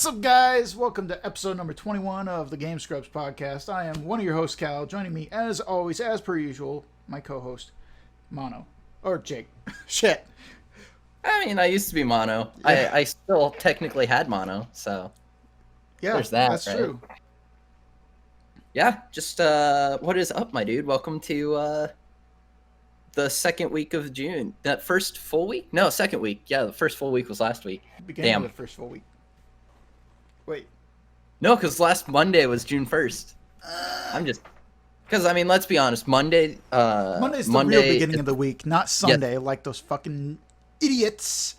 What's up, guys? Welcome to episode number 21 of the Game Scrubs podcast. I am one of your hosts, Cal. Joining me, as always, as per usual, my co-host, Mono. Or Jake. Shit. I mean, I used to be mono. Yeah. I still technically had mono, so Yeah, there's that, that's right? true. Yeah, just what is up, my dude? Welcome to the second week of June. That first full week? No, second week. Yeah, the first full week was last week. Beginning Damn. of the first full week. Wait. No, because last Monday was June 1st. I'm just... Because, I mean, let's be honest. Monday's Monday's the real beginning of the week, not Sunday, like those fucking idiots.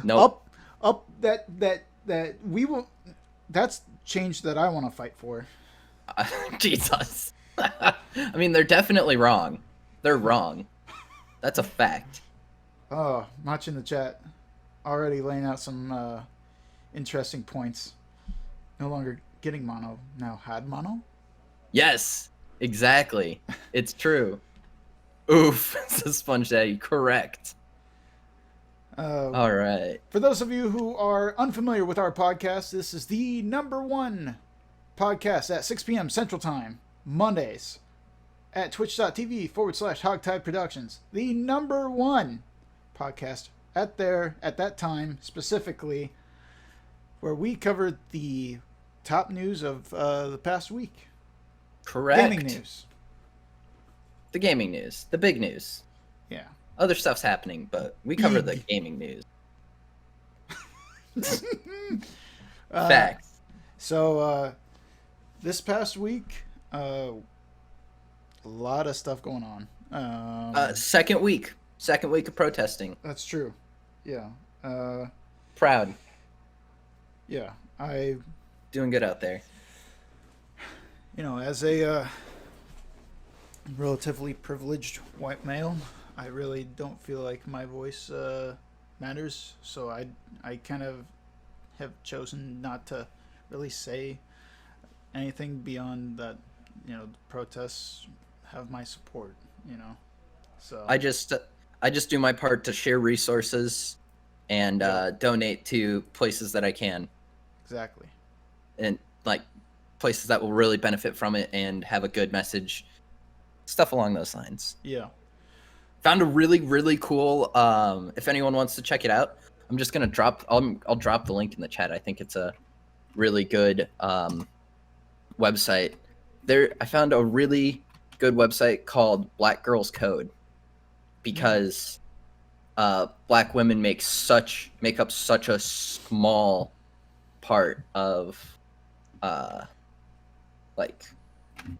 Nope. That we will... That's change that I want to fight for. Jesus. I mean, they're definitely wrong. They're wrong. That's a fact. Oh, Mach in the chat. Already laying out some interesting points. No longer getting mono, now had mono? Yes, exactly. It's true. Oof, says Sponge Daddy. Correct. All right. For those of you who are unfamiliar with our podcast, this is the number one podcast at 6 p.m. Central Time, Mondays, at twitch.tv/Hogtie Productions. The number one podcast at that time, specifically, where we covered the top news of the past week. Correct. Gaming news. The gaming news. The big news. Yeah. Other stuff's happening, but we cover the gaming news. Facts. So, this past week, a lot of stuff going on. Second week of protesting. That's true. Yeah. Proud. Yeah. Doing good out there. You know, as a relatively privileged white male, I really don't feel like my voice matters. So I kind of have chosen not to really say anything beyond that. You know, the protests have my support. You know, so I just do my part to share resources and donate to places that I can. Exactly. And like places that will really benefit from it and have a good message, stuff along those lines. Yeah. Found a really, really cool, if anyone wants to check it out, I'm just going to I'll drop the link in the chat. I think it's a really good website. I found a really good website called Black Girls Code because black women make up such a small part of like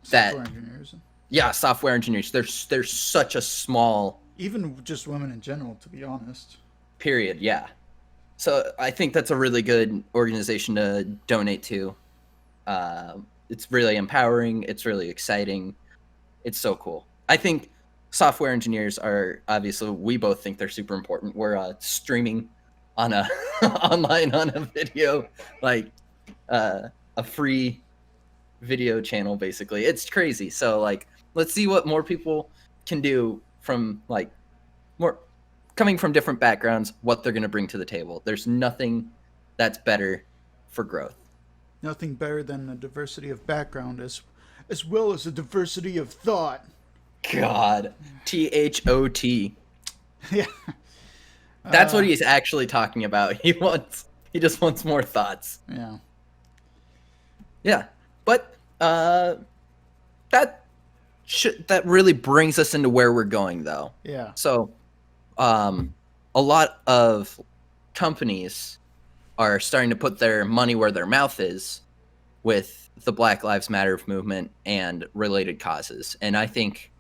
that. Software engineers. Yeah, software engineers. There's such a small... Even just women in general, to be honest. Period, yeah. So I think that's a really good organization to donate to. It's really empowering. It's really exciting. It's so cool. I think software engineers are, obviously, we both think they're super important. We're streaming on a online on a video, like a free video channel, basically. It's crazy. So like, let's see what more people can do from like more coming from different backgrounds, what they're going to bring to the table. There's nothing that's better for growth. Nothing better than a diversity of background as well as a diversity of thought. God, THOT. Yeah. That's what he's actually talking about. He just wants more thoughts. Yeah. Yeah. But that really brings us into where we're going, though. Yeah. So, a lot of companies are starting to put their money where their mouth is with the Black Lives Matter movement and related causes, and I think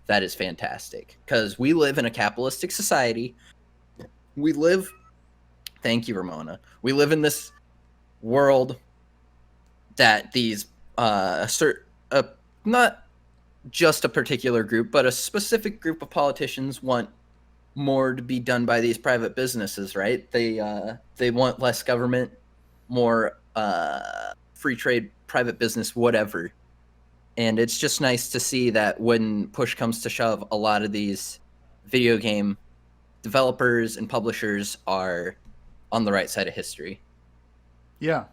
that is fantastic because we live in a capitalistic society. Thank you, Ramona. We live in this world that these not just a particular group, but a specific group of politicians want more to be done by these private businesses, right? They want less government, more free trade, private business, whatever. And it's just nice to see that when push comes to shove, a lot of these video game developers and publishers are on the right side of history. Yeah.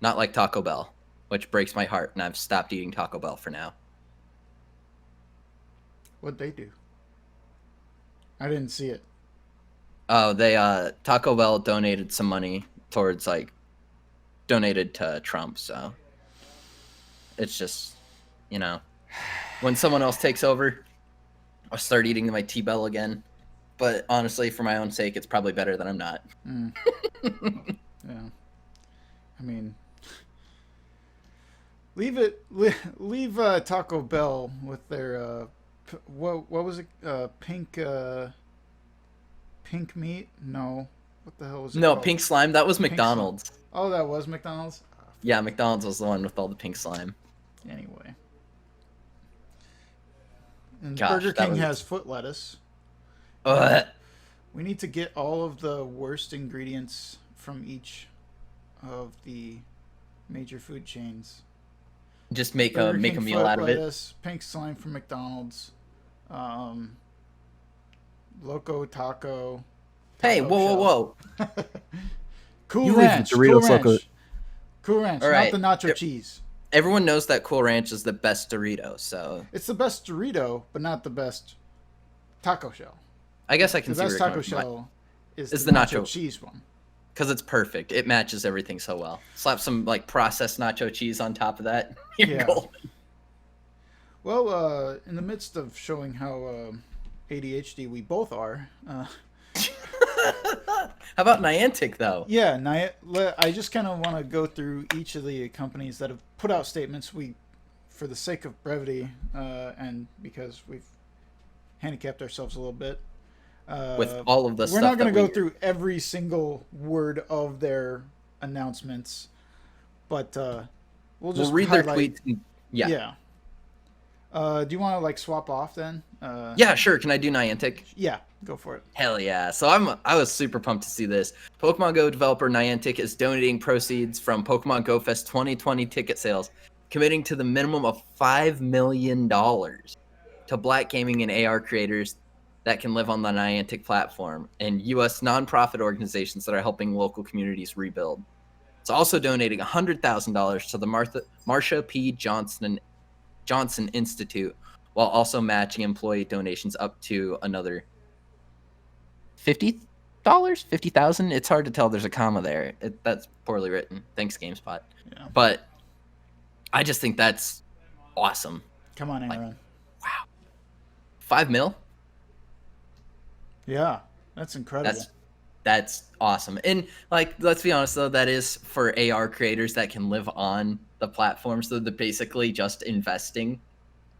Not like Taco Bell, which breaks my heart, and I've stopped eating Taco Bell for now. What'd they do? I didn't see it. Oh, they Taco Bell donated some money towards donated to Trump, so it's just, when someone else takes over, I'll start eating my T-Bell again. But honestly, for my own sake, it's probably better that I'm not. Yeah. I mean, leave Taco Bell with their what was it? Pink meat? No. What the hell was it No, called? pink slime, that was Pink McDonald's. slime. Oh, that was McDonald's? Yeah, McDonald's was the one with all the pink slime. Anyway. And Gosh, Burger that King was- has foot lettuce. Ugh. We need to get all of the worst ingredients from each of the major food chains. Just make Burger a King meal foot out of it. lettuce, pink slime from McDonald's, Loco Taco. Hey, Taco whoa. Shell. Cool You leave the Ranch. Doritos Cool Loco- Ranch. Cool Ranch, All right. not the nacho Yep. cheese. Everyone knows that Cool Ranch is the best Dorito, so It's the best Dorito, but not the best taco shell. I guess I can The see where best you're taco coming from. shell is It's the the nacho nacho. cheese one. Because it's perfect. It matches everything so well. Slap some processed nacho cheese on top of that. You're Yeah. golden. Well, in the midst of showing how ADHD we both are, How about Niantic though? yeah, I just kind of want to go through each of the companies that have put out statements. For the sake of brevity, and because we've handicapped ourselves a little bit, With all of the we're stuff not going to that go we- through every single word of their announcements, but we'll just We'll read their highlight- tweets. And, yeah. Yeah. Do you want to swap off then? Yeah, sure. Can I do Niantic? Yeah, go for it. Hell yeah. So I was super pumped to see this. Pokemon Go developer Niantic is donating proceeds from Pokemon Go Fest 2020 ticket sales, committing to the minimum of $5 million to Black gaming and AR creators that can live on the Niantic platform and U.S. nonprofit organizations that are helping local communities rebuild. It's also donating $100,000 to the Marsha P. Johnson Institute, while also matching employee donations up to another $50, $50,000. It's hard to tell. There's a comma there. That's poorly written. Thanks, GameSpot. Yeah. But I just think that's awesome. Come on, Aaron. Wow, $5 million. Yeah, that's incredible. That's awesome. And let's be honest though, that is for AR creators that can live on the platform. So they're basically just investing.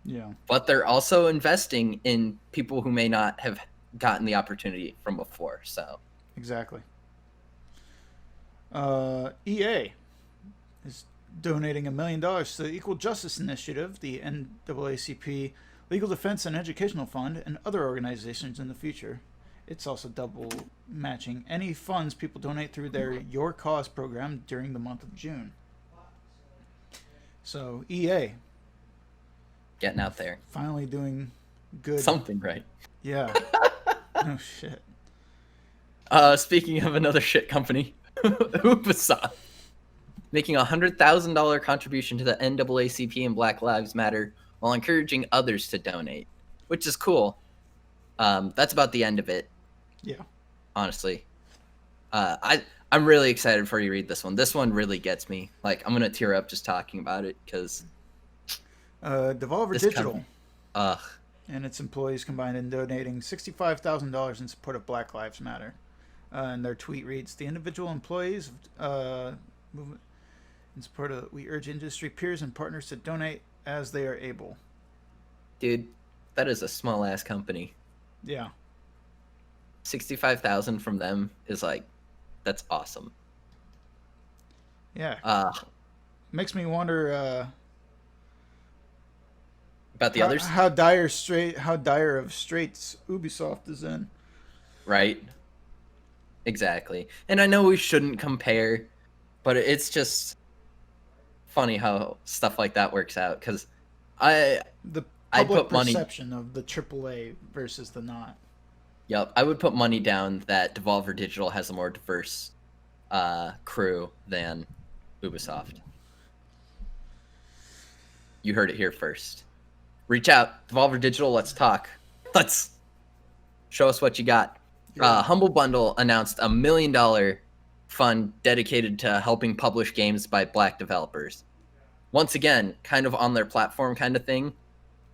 Yeah. But they're also investing in people who may not have gotten the opportunity from before. So Exactly. EA is donating $1 million to the Equal Justice Initiative, the NAACP, Legal Defense and Educational Fund, and other organizations in the future. It's also double matching any funds people donate through their Your Cause program during the month of June. So EA getting out there. finally doing good. Something right. Yeah. Oh shit. Speaking of another shit company, Ubisoft, making a $100,000 contribution to the NAACP and Black Lives Matter while encouraging others to donate, which is cool. That's about the end of it. Yeah. Honestly, I'm really excited for you to read this one. This one really gets me. I'm gonna tear up just talking about it because Devolver this Digital company- and its employees combined in donating $65,000 in support of Black Lives Matter. And their tweet reads, "The individual employees movement in support of, we urge industry peers and partners to donate as they are able." dude, that is a small ass company. Yeah. 65,000 from them is that's awesome. Yeah. Makes me wonder About the others, how dire of straits Ubisoft is in. right? Exactly. And I know we shouldn't compare, but it's just funny how stuff like that works out because The I'd public put money- perception of the AAA versus the not. Yep, I would put money down that Devolver Digital has a more diverse crew than Ubisoft. You heard it here first. Reach out, Devolver Digital. Let's talk. Let's show us what you got. Humble Bundle announced $1 million fund dedicated to helping publish games by Black developers. Once again, kind of on their platform kind of thing,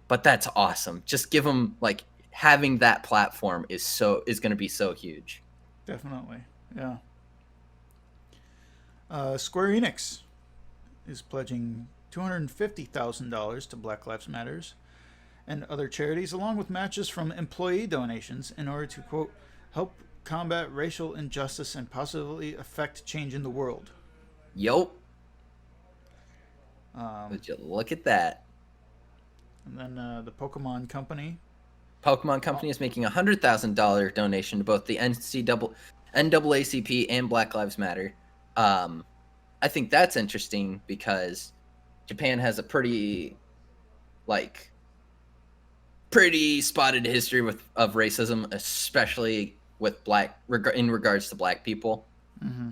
but that's awesome. Just give them, like, having that platform is going to be so huge. Definitely, yeah. Square Enix is pledging $250,000 to Black Lives Matters and other charities, along with matches from employee donations, in order to, quote, help combat racial injustice and possibly affect change in the world. Would you look at that? And then the Pokemon Company. Pokemon Company is making a $100,000 donation to both the NAACP and Black Lives Matter. I think that's interesting because Japan has a pretty spotted history of racism, especially with in regards to Black people. Mm-hmm.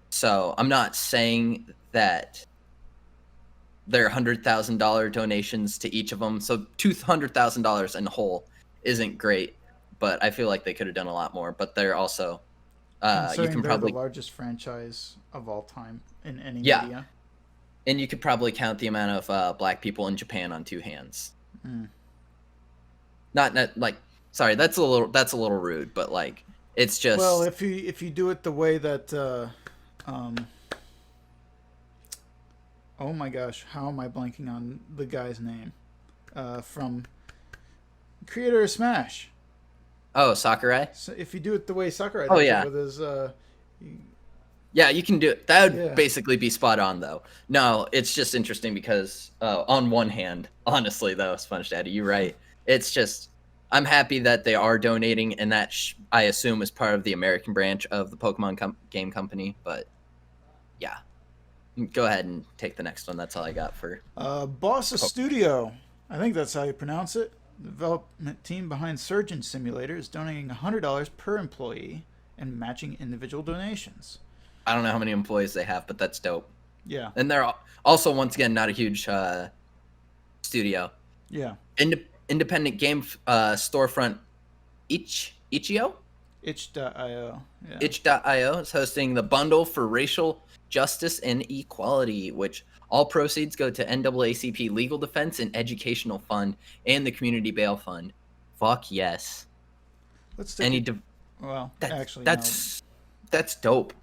So I'm not saying that their $100,000 donations to each of them. So $200,000 in whole isn't great, but I feel like they could have done a lot more. But they're also you can probably the largest franchise of all time in any media. And you could probably count the amount of Black people in Japan on two hands. Mm. Not like, sorry, that's a little rude, but like it's just, well, if you do it the way that oh my gosh, how am I blanking on the guy's name? From creator of Smash. Oh, Sakurai? So if you do it the way Sakurai does it with his yeah, you can do it. That would basically be spot on, though. No, it's just interesting because on one hand, honestly, though, Sponge Daddy, you're right. It's just, I'm happy that they are donating, and that I assume is part of the American branch of the Pokemon game company. But yeah, go ahead and take the next one. That's all I got for Bossa Studio. I think that's how you pronounce it. The development team behind Surgeon Simulator is donating $100 per employee and matching individual donations. I don't know how many employees they have, but that's dope. Yeah. And they're also, once again, not a huge studio. Yeah. Independent game storefront Itch.io? Itch.io. Yeah. Itch.io is hosting the bundle for racial justice and equality, which all proceeds go to NAACP Legal Defense and Educational Fund and the Community Bail Fund. Fuck yes. Let's take that's dope.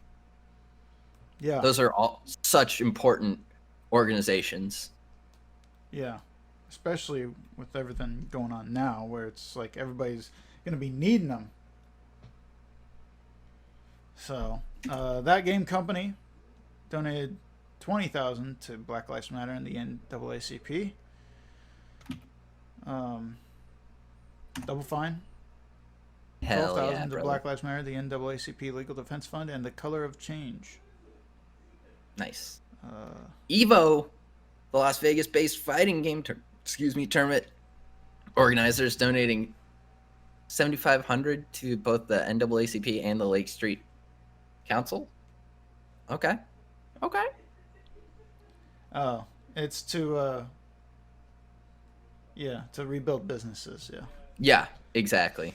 Yeah. Those are all such important organizations. Yeah. Especially with everything going on now, where it's like everybody's going to be needing them. So, that game company donated $20,000 to Black Lives Matter and the NAACP. Double Fine. Hell $12,000 yeah, to brother. Black Lives Matter, the NAACP Legal Defense Fund, and the Color of Change. Nice. Evo, the Las Vegas-based fighting game tournament organizers donating $7,500 to both the NAACP and the Lake Street Council. Okay. Oh, it's to rebuild businesses. Yeah. Yeah, exactly.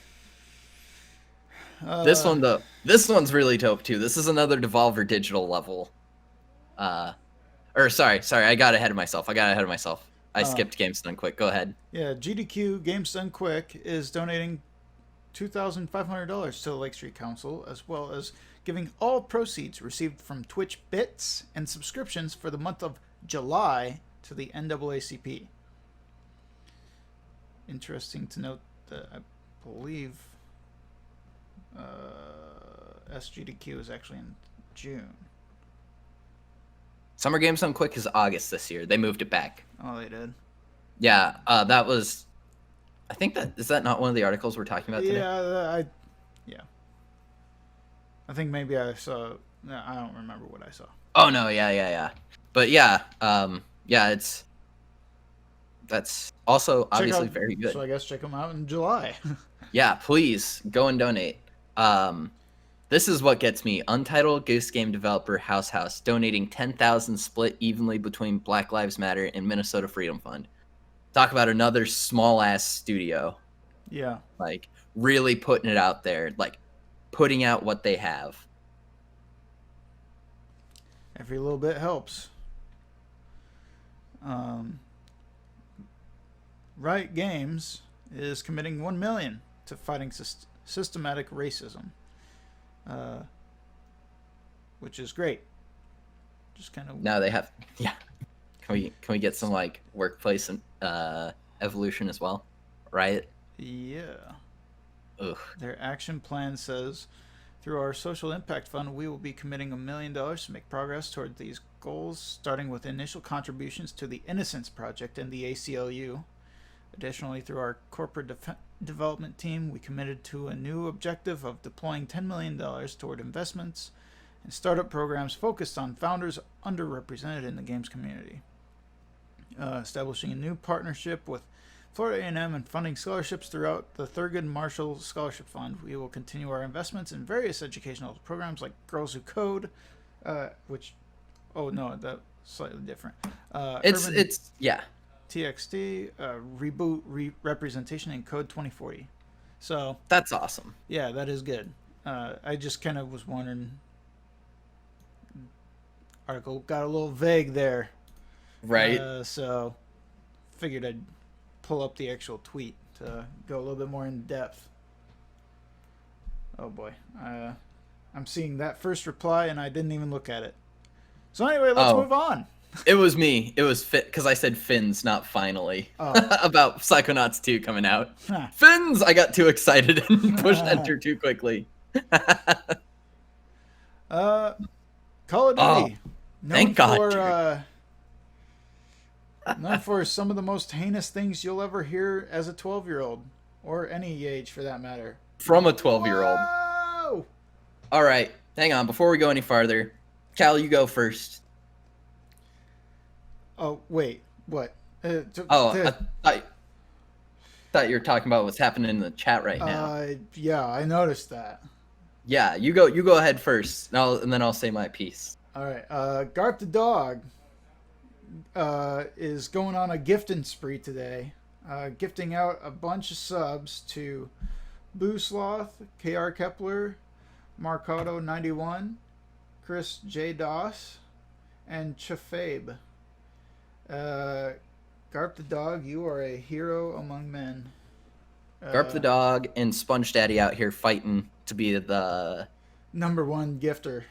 This one's really dope too. This is another Devolver Digital level. Sorry, I got ahead of myself. I skipped Games Done Quick. Go ahead. Yeah, GDQ Games Done Quick is donating $2,500 to the Lake Street Council, as well as giving all proceeds received from Twitch bits and subscriptions for the month of July to the NAACP. Interesting to note that I believe SGDQ is actually in June. Summer Games Done Quick is August this year. They moved it back. Oh, they did? Yeah, that was... I think is that not one of the articles we're talking about today? Yeah, I think maybe I saw... I don't remember what I saw. Oh, no, yeah. But yeah, that's also obviously very good. So I guess check them out in July. Yeah, please go and donate. This is what gets me. Untitled Goose Game developer House donating 10,000 split evenly between Black Lives Matter and Minnesota Freedom Fund. Talk about another small ass studio. Yeah. Like really putting it out there, like putting out what they have. Every little bit helps. Riot Games is committing $1 million to fighting systematic racism, which is great. Just kind of now they have, yeah. Can we get some like workplace evolution as well, right? Yeah. Ugh. Their action plan says, through our social impact fund, we will be committing $1 million to make progress toward these goals, starting with initial contributions to the Innocence Project and the ACLU. Additionally, through our corporate development team, we committed to a new objective of deploying $10 million toward investments and startup programs focused on founders underrepresented in the games community. Establishing a new partnership with Florida A&M and funding scholarships throughout the Thurgood Marshall Scholarship Fund. We will continue our investments in various educational programs like Girls Who Code, which, oh no, that's slightly different. It's yeah. TXT, Reboot Representation in Code 2040. So that's awesome. Yeah, that is good. I just kind of was wondering. Article got a little vague there, right? So figured I'd pull up the actual tweet to go a little bit more in depth. Oh boy, I'm seeing that first reply and I didn't even look at it. So anyway, let's move on. It was me. It was because I said fins, not finally. About Psychonauts 2 coming out. Fins! I got too excited and pushed enter too quickly. Call of Duty. Thank God. Known for some of the most heinous things you'll ever hear as a 12-year-old. Or any age, for that matter. From a 12-year-old. Whoa! All right. Hang on. Before we go any farther, Cal, you go first. Oh, wait. What? I thought you were talking about what's happening in the chat right now. Yeah, I noticed that. Yeah, you go ahead first, and then I'll say my piece. All right. Garp the dog is going on a gifting spree today, gifting out a bunch of subs to Boo Sloth, KR Kepler, Marcado 91, Chris J. Doss, and Chafabe. Garp the dog, you are a hero among men. Garp the dog and Sponge Daddy out here fighting to be the #1 gifter.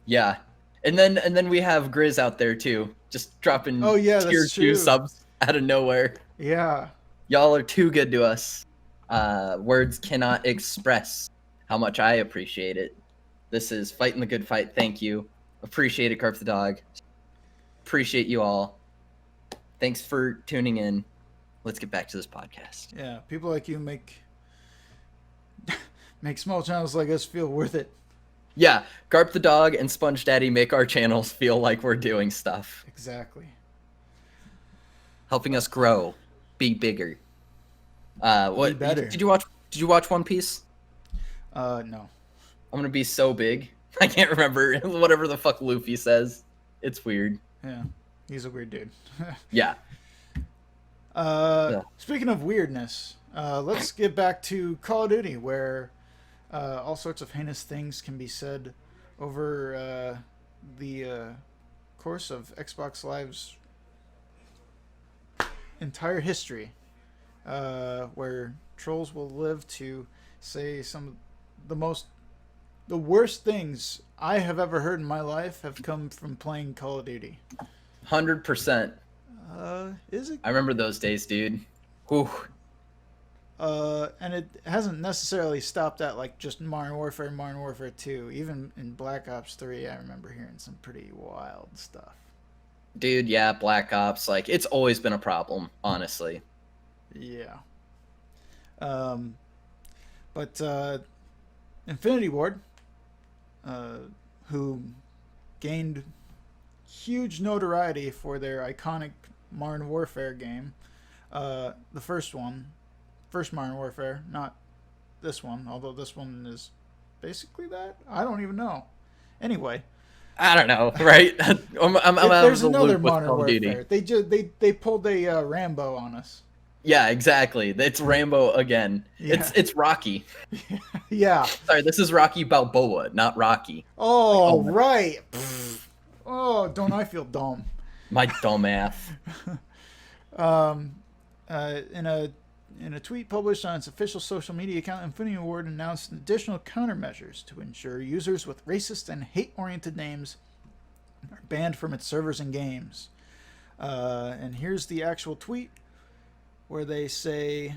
Yeah. And then we have Grizz out there too, just dropping tier 2 subs out of nowhere. Yeah. Y'all are too good to us. Words cannot express how much I appreciate it. This is Fighting the Good Fight. Thank you. Appreciate it, Garp the dog. Appreciate you all. Thanks for tuning in. Let's get back to this podcast. Yeah, people like you make small channels like us feel worth it. Yeah, Garp the dog and Sponge Daddy make our channels feel like we're doing stuff. Exactly. Helping us grow, be bigger. Be better. Did you watch One Piece? No. I'm gonna be so big. I can't remember whatever the fuck Luffy says. It's weird. Yeah, he's a weird dude. Yeah. Speaking of weirdness, let's get back to Call of Duty, where all sorts of heinous things can be said over the course of Xbox Live's entire history, where trolls will live to say some of the worst things I have ever heard in my life have come from playing Call of Duty. 100%. Is it? I remember those days, dude. Whew. And it hasn't necessarily stopped at like just Modern Warfare 2. Even in Black Ops 3, I remember hearing some pretty wild stuff. Dude, yeah, Black Ops, like, it's always been a problem, honestly. Yeah. But Infinity Ward, who gained huge notoriety for their iconic Modern Warfare game, the first Modern Warfare, not this one, although this one is basically that? I don't even know. Anyway, I don't know, right? I'm out there's of the another loop with Modern Call of Duty. Warfare. They pulled a Rambo on us. Yeah, exactly. It's Rambo again. Yeah. It's Rocky. Yeah. Sorry, this is Rocky Balboa, not Rocky. Like, oh Oh, right. Oh, don't I feel dumb? my dumb ass. Um, in a tweet published on its official social media account, Infinity Ward announced additional countermeasures to ensure users with racist and hate-oriented names are banned from its servers and games. And here's the actual tweet where they say,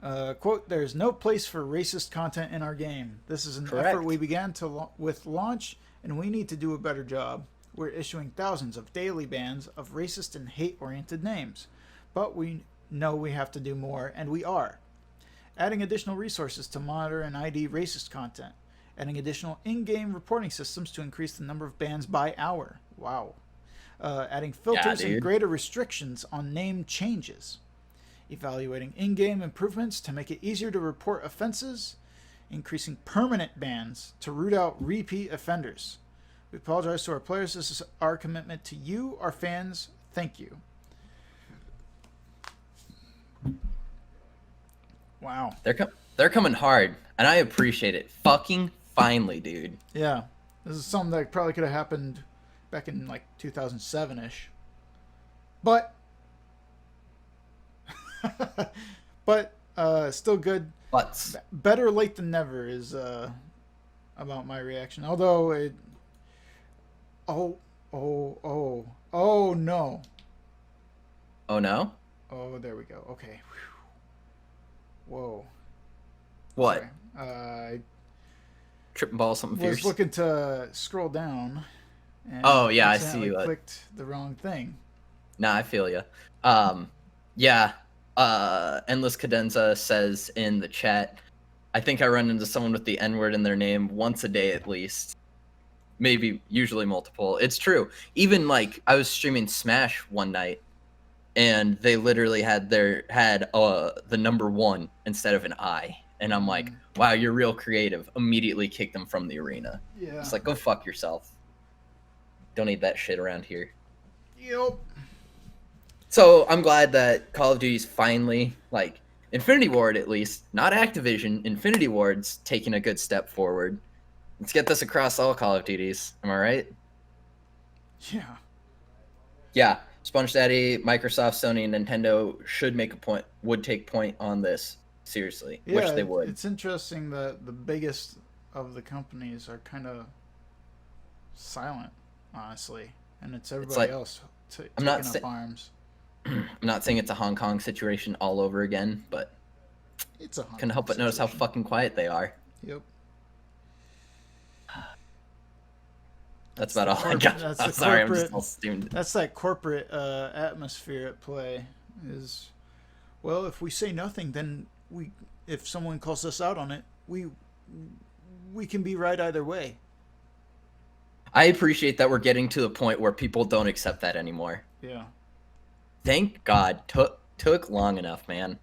quote, "There's no place for racist content in our game. This is an effort we began with launch, and we need to do a better job. We're issuing thousands of daily bans of racist and hate-oriented names. But we know we have to do more, and we are. Adding additional resources to monitor and ID racist content. Adding additional in-game reporting systems to increase the number of bans by hour." Wow. Adding filters and greater restrictions on name changes. Evaluating in-game improvements to make it easier to report offenses. Increasing permanent bans to root out repeat offenders. We apologize to our players. This is our commitment to you, our fans. Thank you. Wow. They're coming hard, and I appreciate it. Fucking finally, dude. Yeah. This is something that probably could have happened back in like 2007-ish. But still good. But Better late than never is about my reaction. Although it oh no. Oh no? Oh, there we go. Okay. Whoa. What? I Tripping ball, something was fierce. looking to scroll down. And Oh yeah, I see you. Clicked the wrong thing. Nah, I feel you. Yeah. Endless Cadenza says in the chat, I think I run into someone with the N-word in their name once a day at least. Maybe, usually multiple. It's true. Even like I was streaming Smash one night, and they literally had the number 1 instead of an I, and I'm like, wow, you're real creative. Immediately kick them from the arena. Yeah. It's like, go fuck yourself. Don't need that shit around here. Yep. So I'm glad that Call of Duty's finally, like, Infinity Ward at least, not Activision, Infinity Ward's taking a good step forward. Let's get this across all Call of Duties. Am I right? Yeah. Yeah. Sponge Daddy, Microsoft, Sony, and Nintendo would take point on this seriously, Yeah, which they would. It's interesting that the biggest of the companies are kind of silent, honestly, and it's everybody else taking up arms. I'm not saying it's a Hong Kong situation all over again, but it's a Hong couldn't help but notice how fucking quiet they are. Yep. That's about all I got. I'm sorry, I'm just all steamed. That's that corporate atmosphere at play. Is, well, if we say nothing, then if someone calls us out on it, we can be right either way. I appreciate that we're getting to the point where people don't accept that anymore. Yeah. Thank God. Took long enough, man.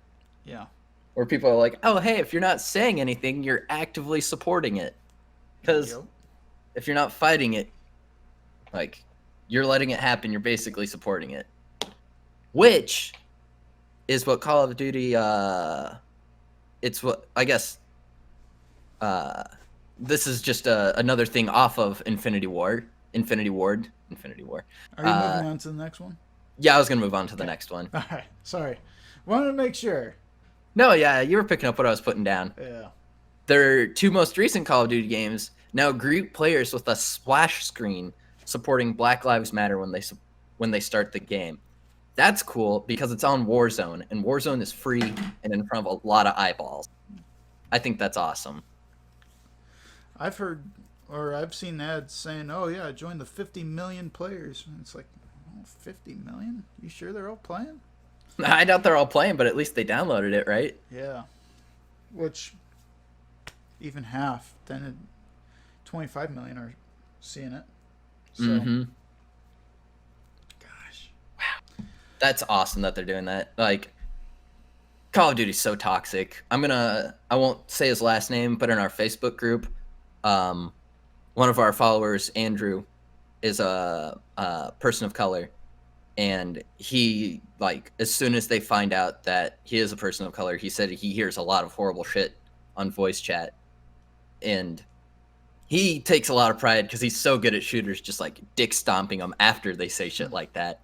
Yeah. Where people are like, oh, hey, if you're not saying anything, you're actively supporting it. Because if you're not fighting it, like, you're letting it happen, you're basically supporting it. Which is what Call of Duty, it's what, I guess, this is just another thing off of Infinity Ward. Are you moving on to the next one? Yeah, I was going to move on to the next one. All right. Sorry. Wanted to make sure. No, yeah, you were picking up what I was putting down. Yeah. Their 2 most recent Call of Duty games now greet players with a splash screen supporting Black Lives Matter when they start the game. That's cool because it's on Warzone, and Warzone is free and in front of a lot of eyeballs. I think that's awesome. I've seen ads saying, "Oh yeah, join the 50 million players." And it's like, oh, 50 million? You sure they're all playing? I doubt they're all playing, but at least they downloaded it, right? Yeah. Which, even half, then 25 million are seeing it. So, Gosh. Wow. That's awesome that they're doing that. Like, Call of Duty's so toxic. I won't say his last name, but in our Facebook group, um, one of our followers, Andrew, is a person of color, and he, like, as soon as they find out that he is a person of color, he said he hears a lot of horrible shit on voice chat, and he takes a lot of pride because he's so good at shooters, just like dick stomping them after they say shit like that.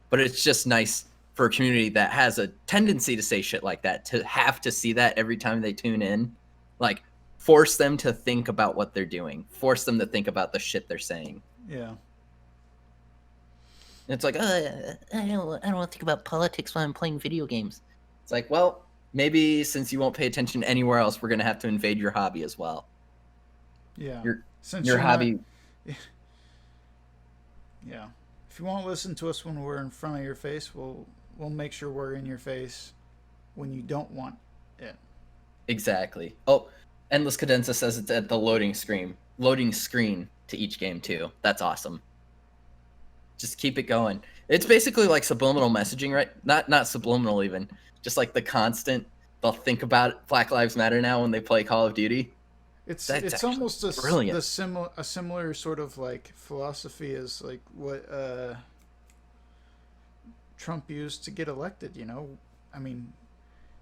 But it's just nice for a community that has a tendency to say shit like that to have to see that every time they tune in. Like, force them to think about what they're doing, force them to think about the shit they're saying. Yeah. And it's like, I don't want to think about politics when I'm playing video games. It's like, well, maybe since you won't pay attention anywhere else, we're going to have to invade your hobby as well. Yeah. Your hobby. Yeah. If you won't listen to us when we're in front of your face, we'll make sure we're in your face when you don't want it. Exactly. Oh, Endless Cadenza says it's at the loading screen to each game too. That's awesome. Just keep it going. It's basically like subliminal messaging, right? Not subliminal even. Just like the constant. They'll think about Black Lives Matter now when they play Call of Duty. It's almost a similar sort of like philosophy as like what Trump used to get elected. You know, I mean,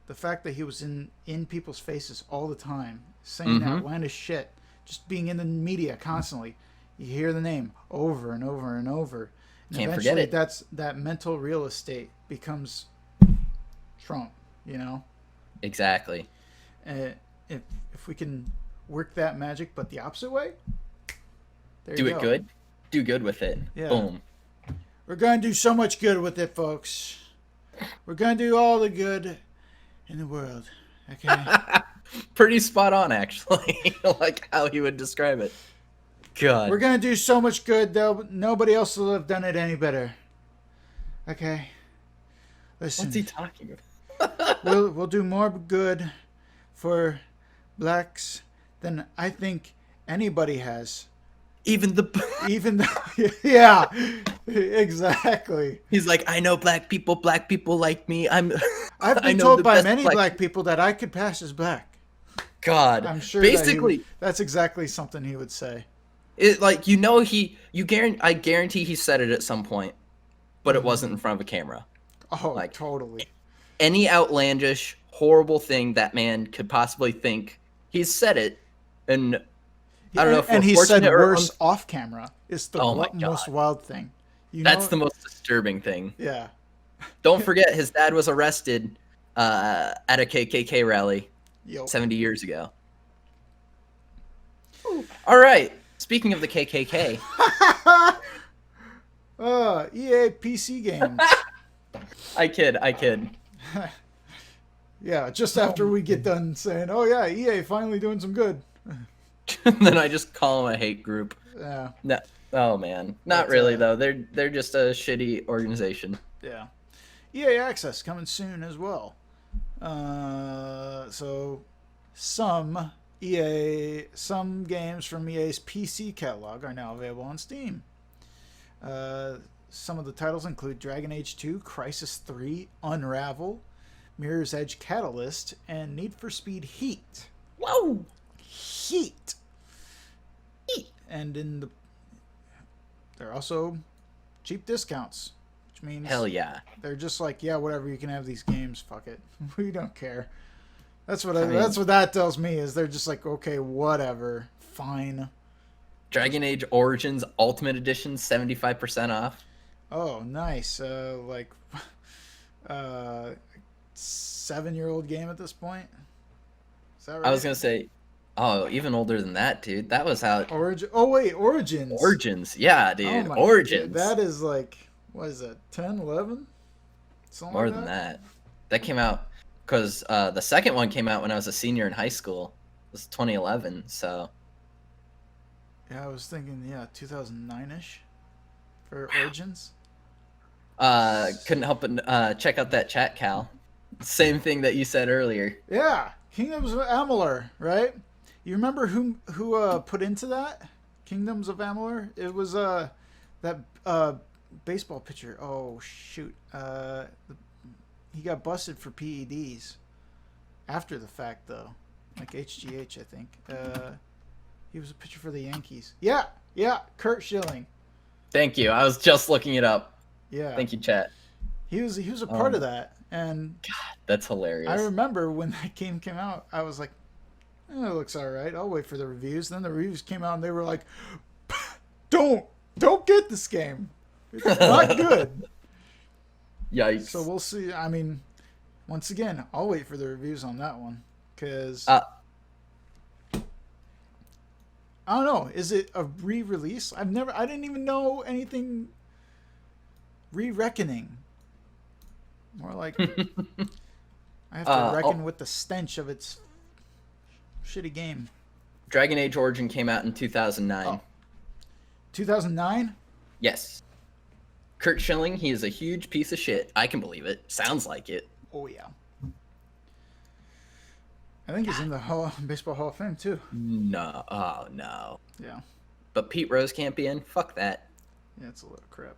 the fact that he was in people's faces all the time, saying outlandish shit, just being in the media constantly. You hear the name over and over and over. And Can't forget it. That mental real estate becomes Trump. You know. Exactly. If we can work that magic, but the opposite way. Do it good. Do good with it. Yeah. Boom. We're going to do so much good with it, folks. We're going to do all the good in the world. Okay. Pretty spot on, actually. Like how he would describe it. God. We're going to do so much good, though. Nobody else will have done it any better. Okay. Listen. What's he talking about? we'll do more good for blacks than I think anybody has. Even yeah, exactly. He's like, I know black people like me. I've been told by many black people that I could pass as black. God, I'm sure basically that's exactly something he would say. It, like, I guarantee he said it at some point, but it wasn't in front of a camera. Oh, like, totally. Any outlandish, horrible thing that man could possibly think, he's said it, and I don't know if and he said worse or off camera. It's the most wild thing. That's the most disturbing thing. Yeah. Don't forget, his dad was arrested at a KKK rally 70 years ago. Ooh. All right. Speaking of the KKK. EA PC games. I kid. Yeah, just after we get done saying, oh yeah, EA finally doing some good. Then I just call them a hate group. Yeah. No, oh man, not really though. They're just a shitty organization. Yeah. EA Access coming soon as well. So some games from EA's PC catalog are now available on Steam. Some of the titles include Dragon Age 2, Crysis 3, Unravel, Mirror's Edge Catalyst, and Need for Speed Heat. Whoa! Heat. And they're also cheap discounts, which means hell yeah, they're just like, yeah, whatever, you can have these games, fuck it, we don't care. That's what that's what that tells me, is they're just like, okay, whatever, fine. Dragon Age Origins Ultimate Edition 75% off. Oh, nice. 7-year-old game at this point. Is that right? I was gonna say, oh, even older than that, dude. That was out. Origins. Origins, yeah, dude. Oh Origins. God, that is like, what is that? 10, 11? Something more like than that. That came out because the second one came out when I was a senior in high school. It was 2011, so. Yeah, I was thinking, 2009-ish for Origins. Couldn't help but check out that chat, Cal. Same thing that you said earlier. Yeah, Kingdoms of Amalur, right? You remember who put into that? Kingdoms of Amalur? It was that baseball pitcher. Oh shoot, he got busted for PEDs. after the fact though, like HGH, I think. He was a pitcher for the Yankees. Yeah, Kurt Schilling. Thank you. I was just looking it up. Yeah, Thank you, chat. he was a part of that, and That's hilarious. I remember when that game came out, I was like, it looks all right. I'll wait for the reviews. Then the reviews came out, and they were like, don't get this game. It's not good. Yikes. So we'll see. I mean, once again, I'll wait for the reviews on that one because I don't know. Is it a re-release? I didn't even know anything. Re-reckoning. More like I have to reckon with the stench of its shitty game. Dragon Age Origin came out in 2009. Oh. 2009? Yes. Kurt Schilling, he is a huge piece of shit. I can believe it. Sounds like it. Oh, yeah. I think he's in the Baseball Hall of Fame, too. No. Oh, no. Yeah. But Pete Rose can't be in? Fuck that. Yeah, it's a little crap.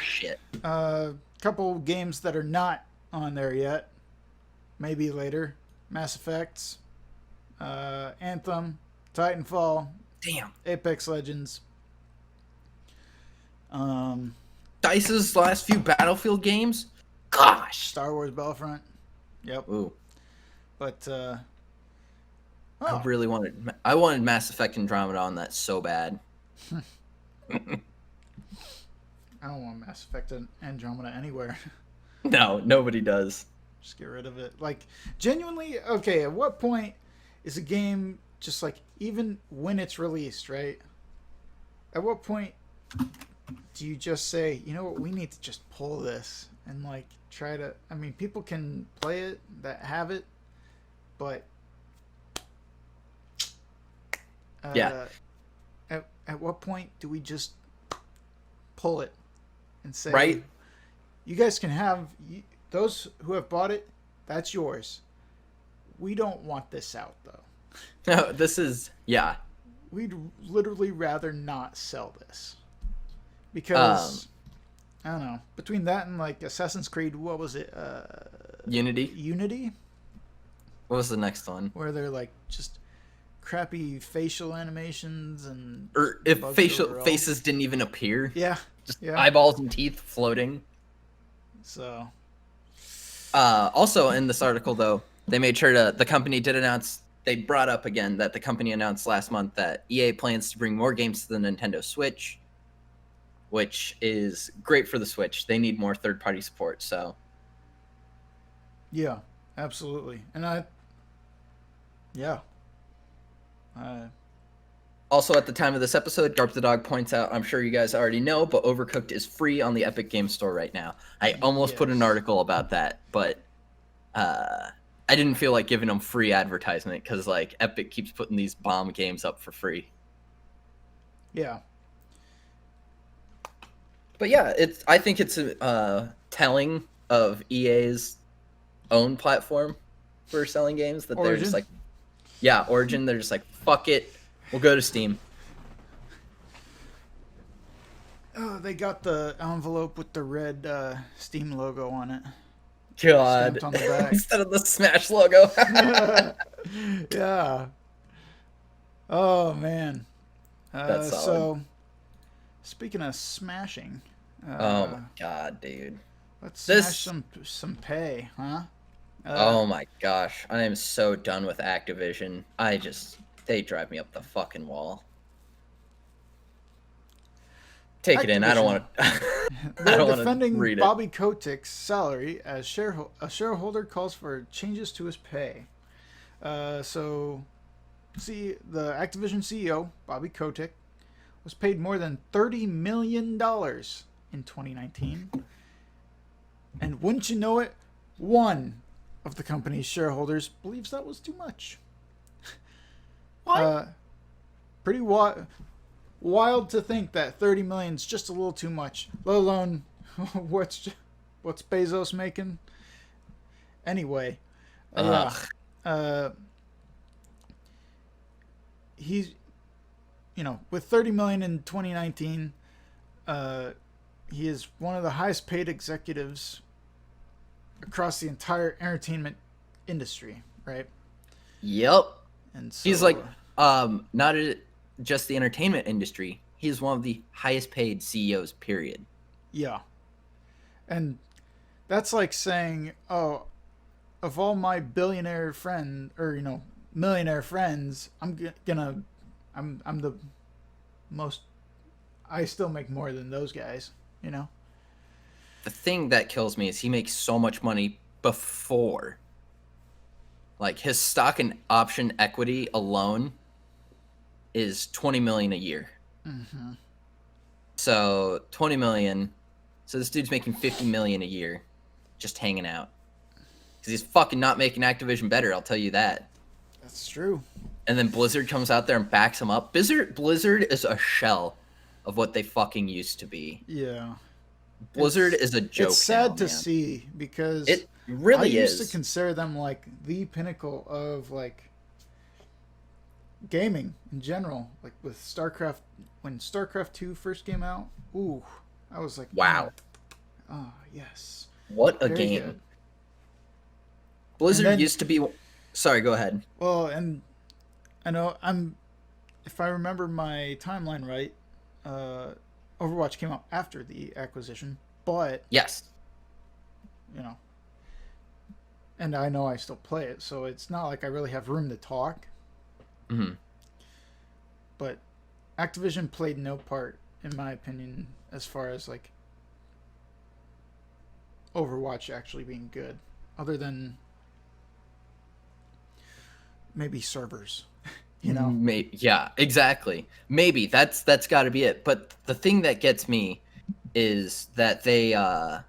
Shit. Couple games that are not on there yet. Maybe later. Mass Effects. Anthem. Titanfall. Damn. Apex Legends. DICE's last few Battlefield games? Gosh. Star Wars Battlefront. Yep. Ooh. But I really wanted Mass Effect Andromeda on that so bad. I don't want Mass Effect Andromeda anywhere. No, nobody does. Just get rid of it. Like, genuinely, okay, at what point is a game just like, even when it's released, right? At what point do you just say, you know what, we need to just pull this and like try to, I mean, people can play it that have it, but yeah. At what point do we just pull it and say, right? You guys can have, those who have bought it, that's yours. We don't want this out, though. No, this is, yeah. We'd literally rather not sell this. Because, I don't know, between that and, like, Assassin's Creed, what was it? Unity? Unity? What was the next one? Where they're, like, just crappy facial animations and... Or if faces didn't even appear. Yeah. Just eyeballs and teeth floating. So... also in this article, though, they made sure the company did announce, they brought up again that the company announced last month that EA plans to bring more games to the Nintendo Switch, which is great for the Switch. They need more third-party support, so. Yeah, absolutely. And also, at the time of this episode, Garp the Dog points out, I'm sure you guys already know, but Overcooked is free on the Epic Games Store right now. I almost put an article about that, but I didn't feel like giving them free advertisement because, like, Epic keeps putting these bomb games up for free. Yeah. But yeah, I think it's telling of EA's own platform for selling games that Origin? They're just like, yeah, Origin. They're just like, fuck it, we'll go to Steam. Oh, they got the envelope with the red Steam logo on it. God, Stamped on the back. instead of the Smash logo. Yeah. Oh man. That's solid. So, speaking of smashing. Oh my god, dude. Let's smash some pay, huh? Oh my gosh, I am so done with Activision. They drive me up the fucking wall. Take it in. I don't want to. I don't want to read it. Bobby Kotick's salary as a shareholder calls for changes to his pay. The Activision CEO Bobby Kotick was paid more than $30 million in 2019, and wouldn't you know it, one of the company's shareholders believes that was too much. What? Pretty wild to think that 30 million is just a little too much, let alone what's Bezos making. Anyway, he's, with 30 million in 2019, he is one of the highest paid executives across the entire entertainment industry, right? Yep. And so He's like, not just the entertainment industry. He's one of the highest paid CEOs, period. yeah. And that's like saying, oh, of all my billionaire friend or millionaire friends, I'm the most. I still make more than those guys. The thing that kills me is he makes so much money before. Like his stock and option equity alone is 20 million a year. Mm-hmm. So 20 million. So this dude's making 50 million a year just hanging out. Because he's fucking not making Activision better, I'll tell you that. That's true. And then Blizzard comes out there and backs him up. Blizzard is a shell of what they fucking used to be. Yeah. Blizzard is a joke. It's sad now, to man. see because It really I is. used to consider them like the pinnacle of like gaming in general. Like with StarCraft, when StarCraft 2 first came out, ooh, I was like, wow. Oh, yes. What a Very game. good. Blizzard used to be... Sorry, go ahead. Well, and I know if I remember my timeline right, Overwatch came out after the acquisition, but yes, and I know I still play it, so it's not like I really have room to talk. Mm-hmm. But Activision played no part, in my opinion, as far as like Overwatch actually being good, other than maybe servers. Maybe, yeah, exactly. Maybe that's got to be it. But the thing that gets me is that they're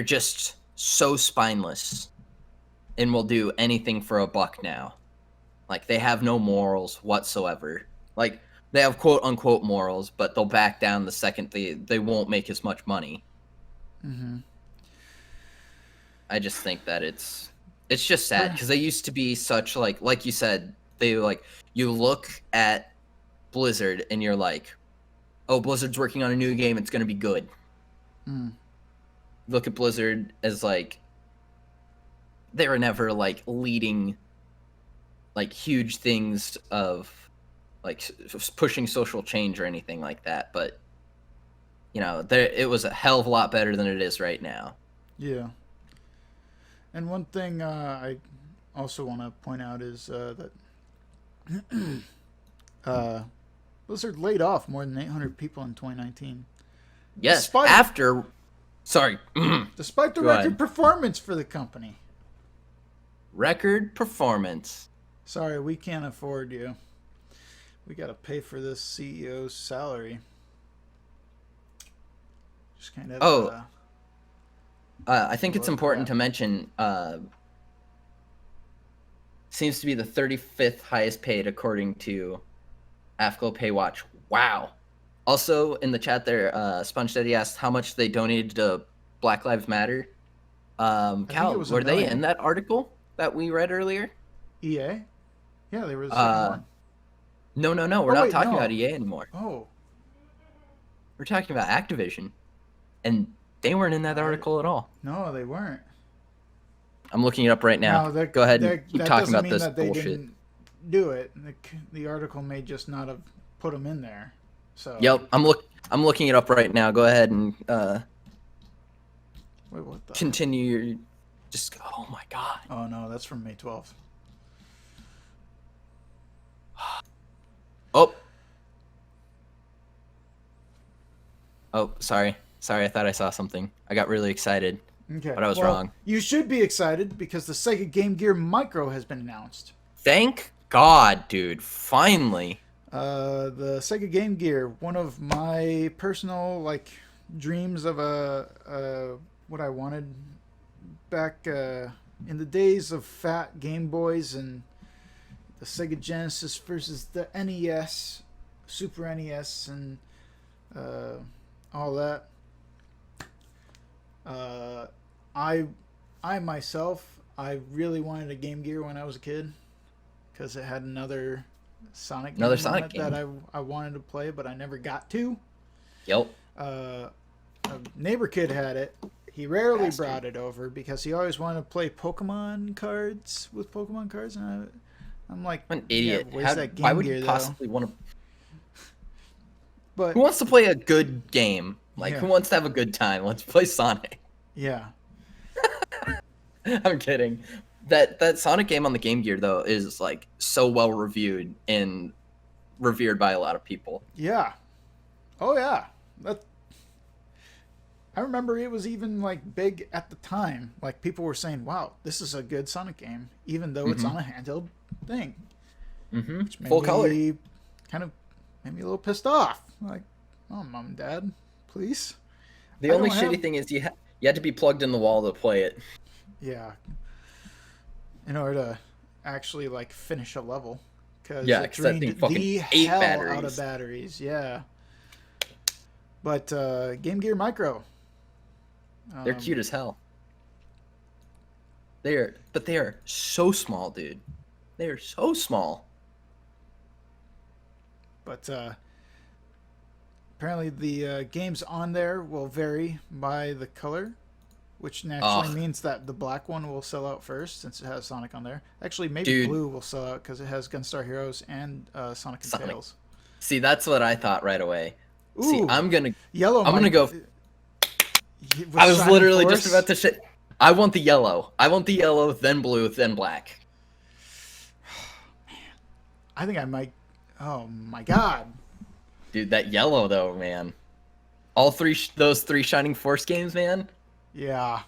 just so spineless and will do anything for a buck now. Like they have no morals whatsoever. Like they have quote unquote morals, but they'll back down the second they won't make as much money. Mm-hmm. I just think that it's just sad because they used to be such like you said. They you look at Blizzard and you're like, oh, Blizzard's working on a new game. It's going to be good. Mm. Look at Blizzard as like, they were never like leading like huge things of like pushing social change or anything like that. But, it was a hell of a lot better than it is right now. Yeah. And one thing I also want to point out is that Blizzard laid off more than 800 people in 2019. Yes, despite the record performance for the company. Record performance. Sorry, we can't afford you. We got to pay for this CEO's salary. Just kind of. I think it's important to mention. Seems to be the 35th highest paid according to AFCO Paywatch. Wow. Also in the chat there, Sponge Daddy asked how much they donated to Black Lives Matter. Cal, were they in that article that we read earlier? EA? Yeah, they were the second one. No. We're not talking about EA anymore. Oh. We're talking about Activision. And they weren't in that article at all. No, they weren't. I'm looking it up right now. Go ahead and keep talking about this bullshit. They didn't do it. The article may just not have put them in there. So. Yep, I'm looking it up right now. Go ahead and wait, what the? Continue your. Just oh my god. Oh no, that's from May 12th. Oh, sorry. I thought I saw something. I got really excited. Okay. But I was wrong. You should be excited because the Sega Game Gear Micro has been announced. Thank God, dude. Finally. The Sega Game Gear, one of my personal dreams of what I wanted back in the days of fat Game Boys and the Sega Genesis versus the NES, Super NES, and all that. I myself, I really wanted a Game Gear when I was a kid because it had another Sonic game that I wanted to play, but I never got to. Yep. A neighbor kid had it, he rarely Bastard. brought it over because he always wanted to play Pokemon cards with Pokemon cards, and I'm like, I'm an yeah, idiot. where's that Why Game would you Gear though? possibly want to? But Who wants to play a good game? Like, Yeah. who wants to have a good time? Let's play Sonic. yeah, I'm kidding. That Sonic game on the Game Gear though is like so well reviewed and revered by a lot of people. yeah, oh yeah. That I remember it was even like big at the time. Like people were saying, "Wow, this is a good Sonic game," even though it's on a handheld thing. Which made Full color. kind of made me a little pissed off. Like, oh, mom and dad, please. The only shitty thing is you had to be plugged in the wall to play it. Yeah. In order to actually like finish a level, because Yeah, it 'cause that drained thing fucking the ate hell out batteries. of batteries. Yeah. But Game Gear Micro. They're cute as hell. They are so small, dude. They are so small. But apparently the games on there will vary by the color, which naturally means that the black one will sell out first since it has Sonic on there. Actually, maybe Dude. blue will sell out because it has Gunstar Heroes and Sonic and Tails. See, that's what I thought right away. See, Ooh, I'm gonna yellow. I'm gonna go. I was literally just about to shit. I want the yellow. I want the yellow, then blue, then black. I think I might. Oh my god. Dude, that yellow though, man. All those three Shining Force games, man. Yeah.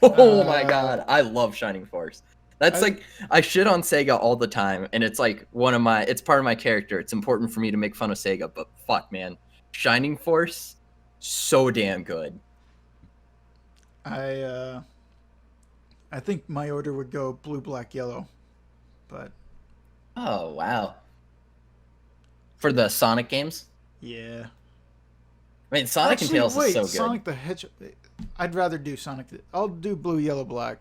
Oh my god, I love Shining Force. That's like I shit on Sega all the time, and it's like it's part of my character. It's important for me to make fun of Sega, but fuck, man, Shining Force, so damn good. I think my order would go blue, black, yellow, but Oh wow. For the Sonic games, yeah. I mean Sonic and Tails is so good. Sonic the Hedgehog. I'd rather do Sonic. I'll do blue, yellow, black.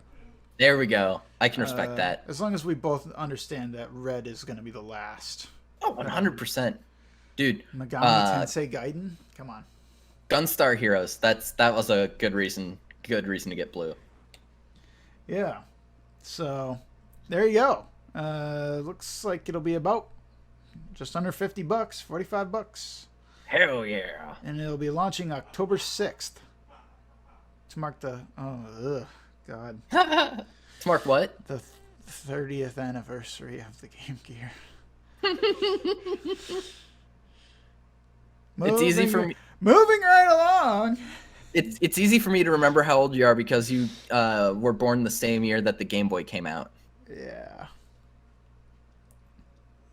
There we go. I can respect that. As long as we both understand that red is going to be the last. Oh, 100%. Dude, Megami Tensei Gaiden? Come on. Gunstar Heroes. That was a good reason to get blue. Yeah. So, there you go. Looks like it'll be about just under $50, $45. Hell yeah. And it'll be launching October 6th. To mark the God. To mark what? The 30th anniversary of the Game Gear. It's easy for me. Moving right along. It's easy for me to remember how old you are because you were born the same year that the Game Boy came out. Yeah.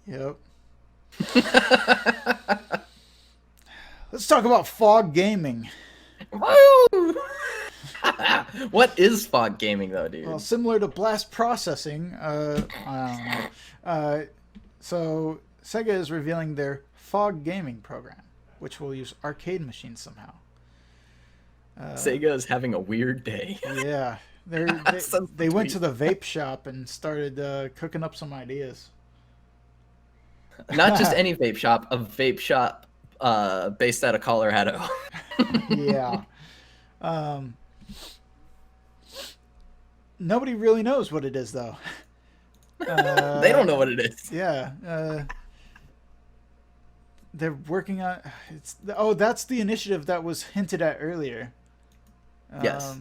Yep. Let's talk about fog gaming. Woo! What is fog gaming though, dude? Well, similar to blast processing, I don't know. So Sega is revealing their fog gaming program, which will use arcade machines somehow. Sega is having a weird day. Yeah, they went to the vape shop and started cooking up some ideas. Not just any vape shop, a vape shop based out of Colorado. Yeah. Nobody really knows what it is, though. They don't know what it is. Yeah. They're working on... that's the initiative that was hinted at earlier. Yes.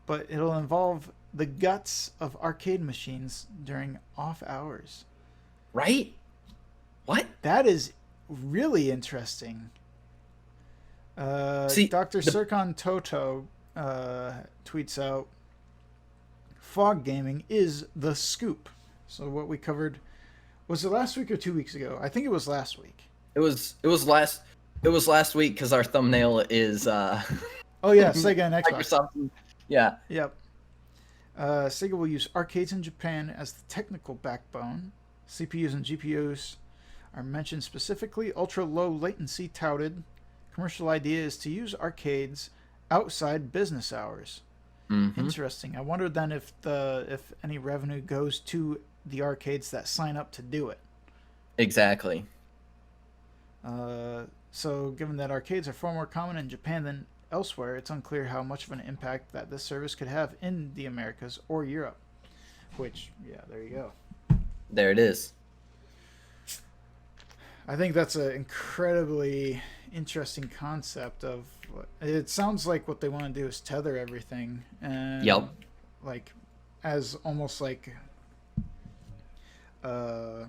But it'll involve the guts of arcade machines during off hours. Right? What? That is really interesting. See, Dr. Serkan Toto tweets out, fog gaming is the scoop. So what we covered, was it last week or 2 weeks ago? I think it was last week. It was last week because our thumbnail is Oh yeah, Sega and Xbox. Microsoft. Yeah. Yep. Sega will use arcades in Japan as the technical backbone. CPUs and GPUs are mentioned specifically. Ultra low latency touted. Commercial idea is to use arcades outside business hours. Mm-hmm. Interesting. I wonder then if any revenue goes to the arcades that sign up to do it. Exactly. So given that arcades are far more common in Japan than elsewhere, it's unclear how much of an impact that this service could have in the Americas or Europe. Which, yeah, there you go. There it is. I think that's an incredibly interesting concept of. It sounds like what they want to do is tether everything, and Yep. like as almost like to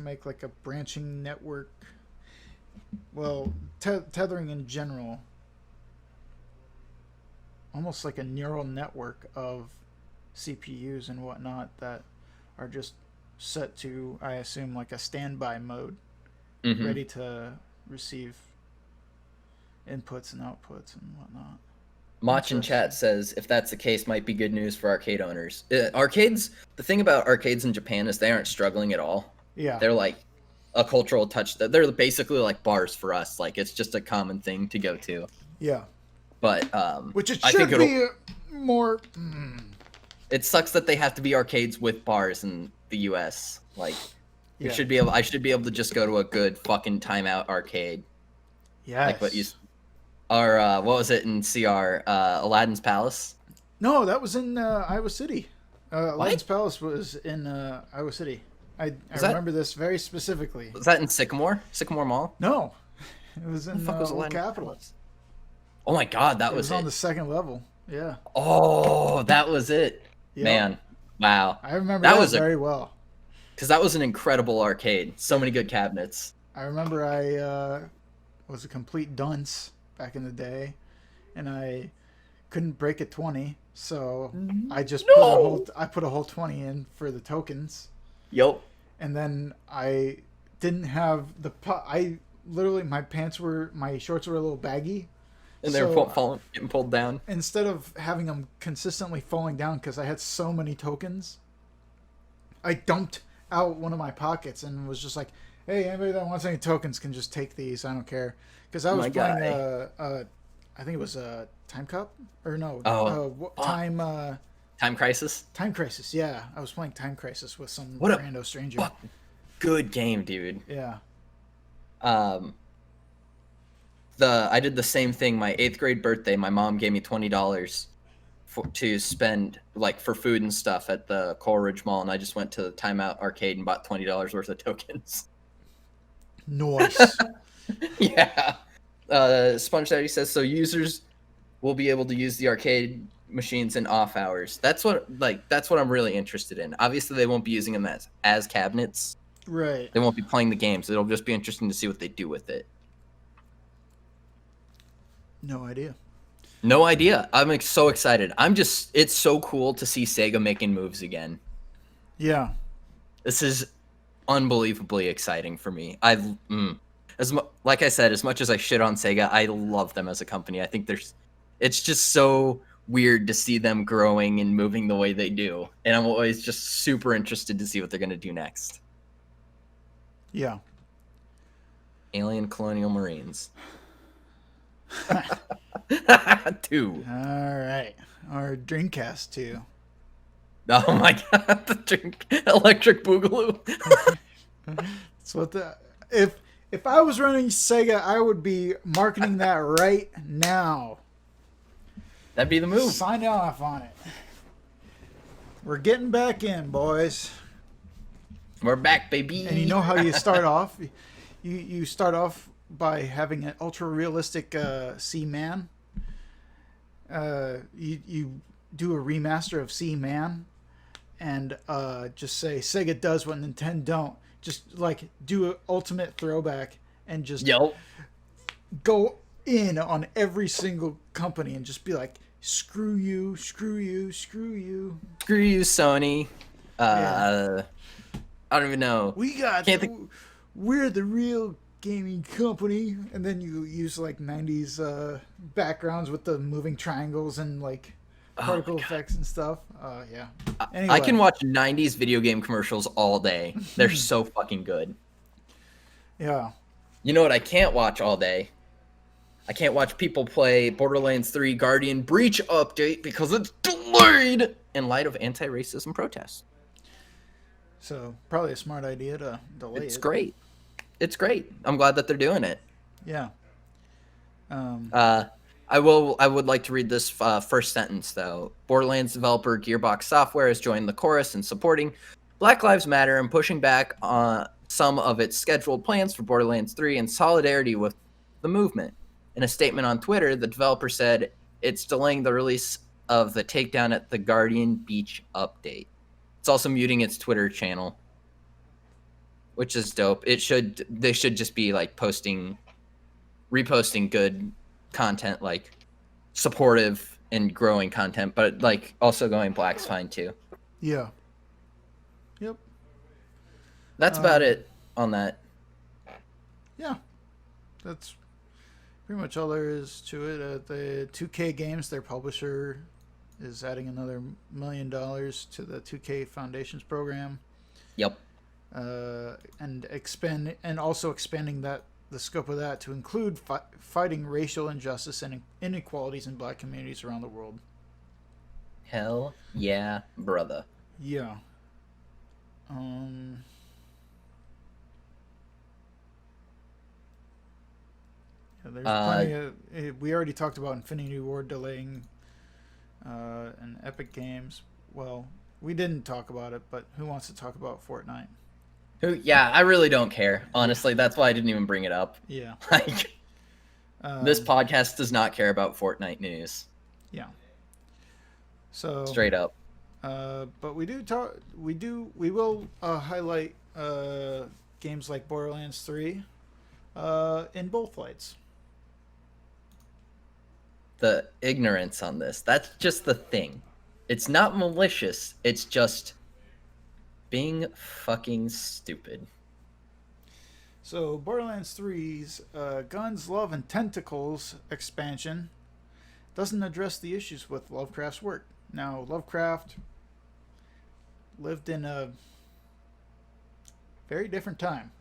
make like a branching network. Well, tethering in general, almost like a neural network of CPUs and whatnot that are just set to, I assume, like a standby mode, ready to receive inputs and outputs and whatnot. Mach in chat says, if that's the case, might be good news for arcade owners. Arcades, the thing about arcades in Japan is they aren't struggling at all. Yeah. They're like a cultural touch. They're basically like bars for us. Like, it's just a common thing to go to. Yeah. But which it I should think be more. It sucks that they have to be arcades with bars in the U.S. Like, Yeah. I should be able to just go to a good fucking timeout arcade. Yes. Like what you, or what was it in CR? Aladdin's Palace. No, that was in Iowa City. Aladdin's Palace was in Iowa City. I remember this very specifically. Was that in Sycamore Mall? No, it was in was Old Aladdin's Capitol. Palace? Oh my god, that It was was on the second level. Yeah. Oh, that was it. Yep. Man, wow. I remember that very well. Because that was an incredible arcade. So many good cabinets. I remember I was a complete dunce back in the day, and I couldn't break a 20, so I just put a whole 20 in for the tokens. Yup. And then I didn't have I literally, my shorts were a little baggy. And they were getting pulled down. Instead of having them consistently falling down because I had so many tokens, I dumped out one of my pockets and was just like, hey, anybody that wants any tokens can just take these. I don't care. Because I was playing, I think it was Time Cup? Or no. Time Crisis? Time Crisis, yeah. I was playing Time Crisis with some rando stranger. Good game, dude. Yeah. I did the same thing. My 8th grade birthday, my mom gave me $20 to spend like for food and stuff at the Coleridge Mall, and I just went to the Timeout Arcade and bought $20 worth of tokens. Nice. Yeah. Sponge Daddy says, so users will be able to use the arcade machines in off hours. That's what I'm really interested in. Obviously, they won't be using them as cabinets. Right. They won't be playing the games. It'll just be interesting to see what they do with it. No idea. No idea. I'm so excited. It's so cool to see Sega making moves again. Yeah. This is unbelievably exciting for me. Like I said, as much as I shit on Sega, I love them as a company. I think it's just so weird to see them growing and moving the way they do. And I'm always just super interested to see what they're going to do next. Yeah. Alien Colonial Marines. 2. All right. Our Dreamcast 2. Oh my god, Electric Boogaloo. So if I was running Sega, I would be marketing that right now. That'd be the move. Sign off on it. We're getting back in, boys. We're back, baby. And you know how you start off? You start off by having an ultra realistic Seaman. You do a remaster of Seaman, and just say Sega does what Nintendo don't. Just like do an ultimate throwback and just go in on every single company and just be like, screw you, screw you, screw you, screw you, Sony. I don't even know. We're the real gaming company, and then you use like 90s backgrounds with the moving triangles and like particle effects and stuff. Yeah. Anyway. I can watch 90s video game commercials all day. They're so fucking good. Yeah. You know what I can't watch all day? I can't watch people play Borderlands 3 Guardian Breach update because it's delayed in light of anti-racism protests. So probably a smart idea to delay it. It's great. It's great. I'm glad that they're doing it. Yeah. Uh, I would like to read this first sentence though. Borderlands developer Gearbox Software has joined the chorus in supporting Black Lives Matter and pushing back on some of its scheduled plans for Borderlands 3 in solidarity with the movement. In a statement on Twitter, the developer said it's delaying the release of the Takedown at the Guardian Beach update. It's also muting its Twitter channel, which is dope. They should just be like reposting good content, like supportive and growing content, but like also going black's fine too. Yeah. Yep. That's about it on that. Yeah. That's pretty much all there is to it. The 2K Games, their publisher, is adding another $1 million to the 2K Foundations program. Yep. And also expanding the scope of that to include fighting racial injustice and inequalities in black communities around the world. Hell yeah, brother. Yeah. There's plenty of. We already talked about Infinity Ward delaying and Epic Games. Well, we didn't talk about it, but who wants to talk about Fortnite? Yeah, I really don't care. Honestly, that's why I didn't even bring it up. Yeah. Like, this podcast does not care about Fortnite news. Yeah. So straight up. But we will highlight games like Borderlands 3 in both lights. The ignorance on this. That's just the thing. It's not malicious. It's just being fucking stupid. So Borderlands 3's Guns, Love, and Tentacles expansion doesn't address the issues with Lovecraft's work. Now, Lovecraft lived in a very different time.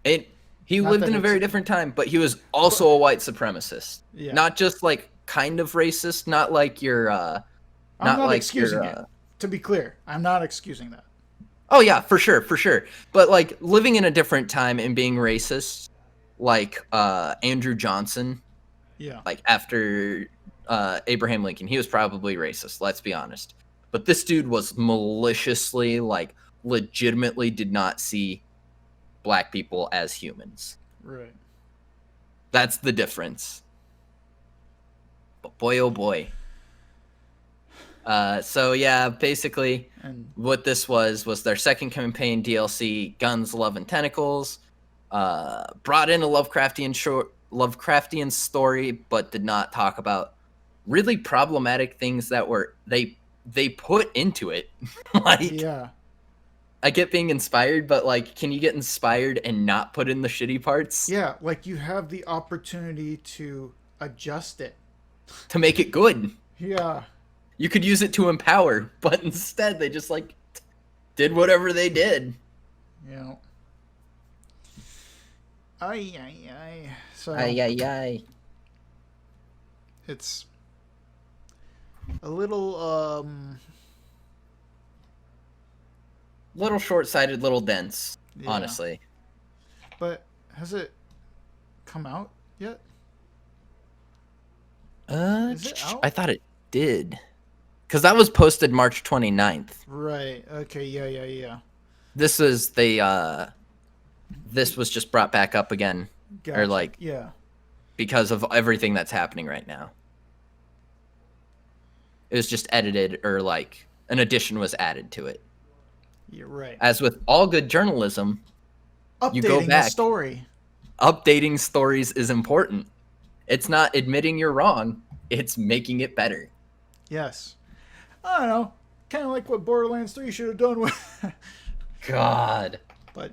He lived in a very different time, but he was also a white supremacist. Yeah. Not just like kind of racist, not like your I'm not like excusing it. To be clear, I'm not excusing that. Oh yeah, for sure. But like living in a different time and being racist, like Andrew Johnson. Yeah. Like after Abraham Lincoln, he was probably racist, let's be honest. But this dude was maliciously, like legitimately did not see black people as humans. Right. That's the difference. But boy, oh boy. So yeah, basically what this was their second campaign DLC, Guns, Love, and Tentacles. Brought in a Lovecraftian story, but did not talk about really problematic things that were they put into it. Like, yeah. I get being inspired, but like, can you get inspired and not put in the shitty parts? Yeah, like you have the opportunity to adjust it. To make it good. Yeah. You could use it to empower, but instead they just like did whatever they did. Yeah. So it's a little little short-sighted, little dense, yeah. Honestly. But has it come out yet? Is it out? I thought it did. Because that was posted March 29th. Right. Okay, yeah. This was this was just brought back up again. Gotcha. Or like, yeah. Because of everything that's happening right now. It was just edited, or like an addition was added to it. You're right. As with all good journalism, updating you go back. The story. Updating stories is important. It's not admitting you're wrong. It's making it better. Yes. I don't know. Kind of like what Borderlands 3 should have done with. God. But.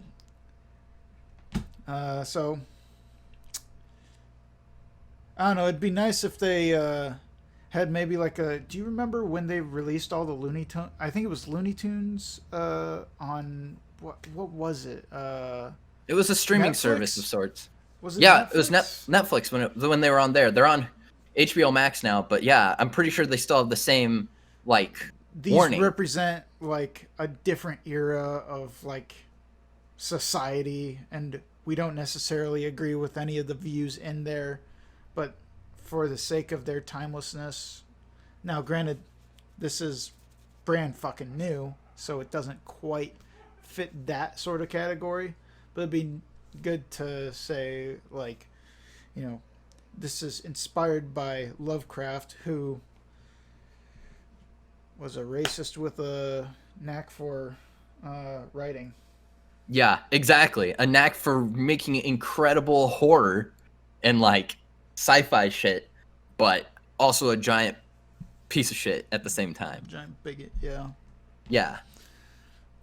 So. I don't know. It'd be nice if they had maybe like a. Do you remember when they released all the Looney Tunes? I think it was Looney Tunes on. What was it? It was a streaming Netflix? Service of sorts. Was it yeah, Netflix? It was Netflix when they were on there. They're on HBO Max now, but yeah, I'm pretty sure they still have the same like These warning. represent like a different era of like society, and we don't necessarily agree with any of the views in there, but for the sake of their timelessness. Now, granted, this is brand fucking new, so it doesn't quite fit that sort of category. But it'd be good to say, like, you know, this is inspired by Lovecraft, who was a racist with a knack for writing. Yeah, exactly. A knack for making incredible horror and like sci-fi shit, but also a giant piece of shit at the same time. Giant bigot, yeah. Yeah.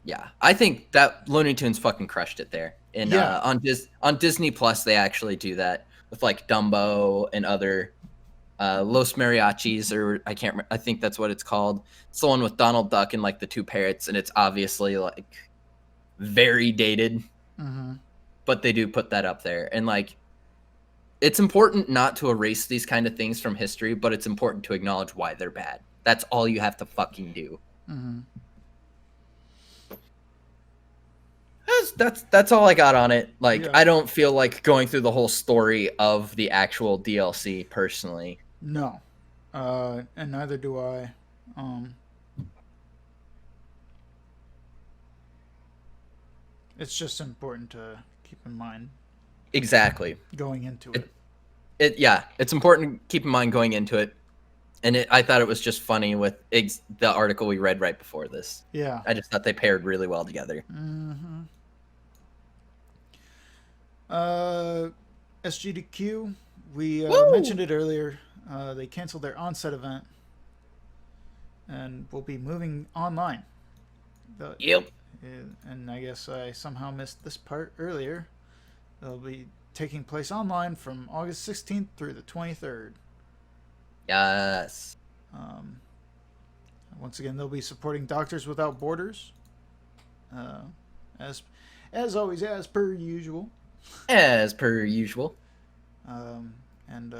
Yeah. I think that Looney Tunes fucking crushed it there. And Yeah. on Disney Plus they actually do that with like Dumbo and other Los Mariachis, or I think that's what it's called. It's the one with Donald Duck and like the two parrots, and it's obviously like very dated, but they do put that up there. And like, it's important not to erase these kind of things from history, but it's important to acknowledge why they're bad. That's all you have to fucking do. That's all I got on it. Like, Yeah. I don't feel like going through the whole story of the actual DLC personally. No. And neither do I. It's just important to keep in mind Exactly. going into it. It's important to keep in mind going into it. And I thought it was just funny with the article we read right before this. Yeah. I just thought they paired really well together. SGDQ, we Woo! mentioned it earlier. They canceled their on-set event and will be moving online. Yep. And I guess I somehow missed this part earlier. They'll be taking place online from August 16th through the 23rd. Yes. Once again, they'll be supporting Doctors Without Borders. As always, as per usual. As per usual. And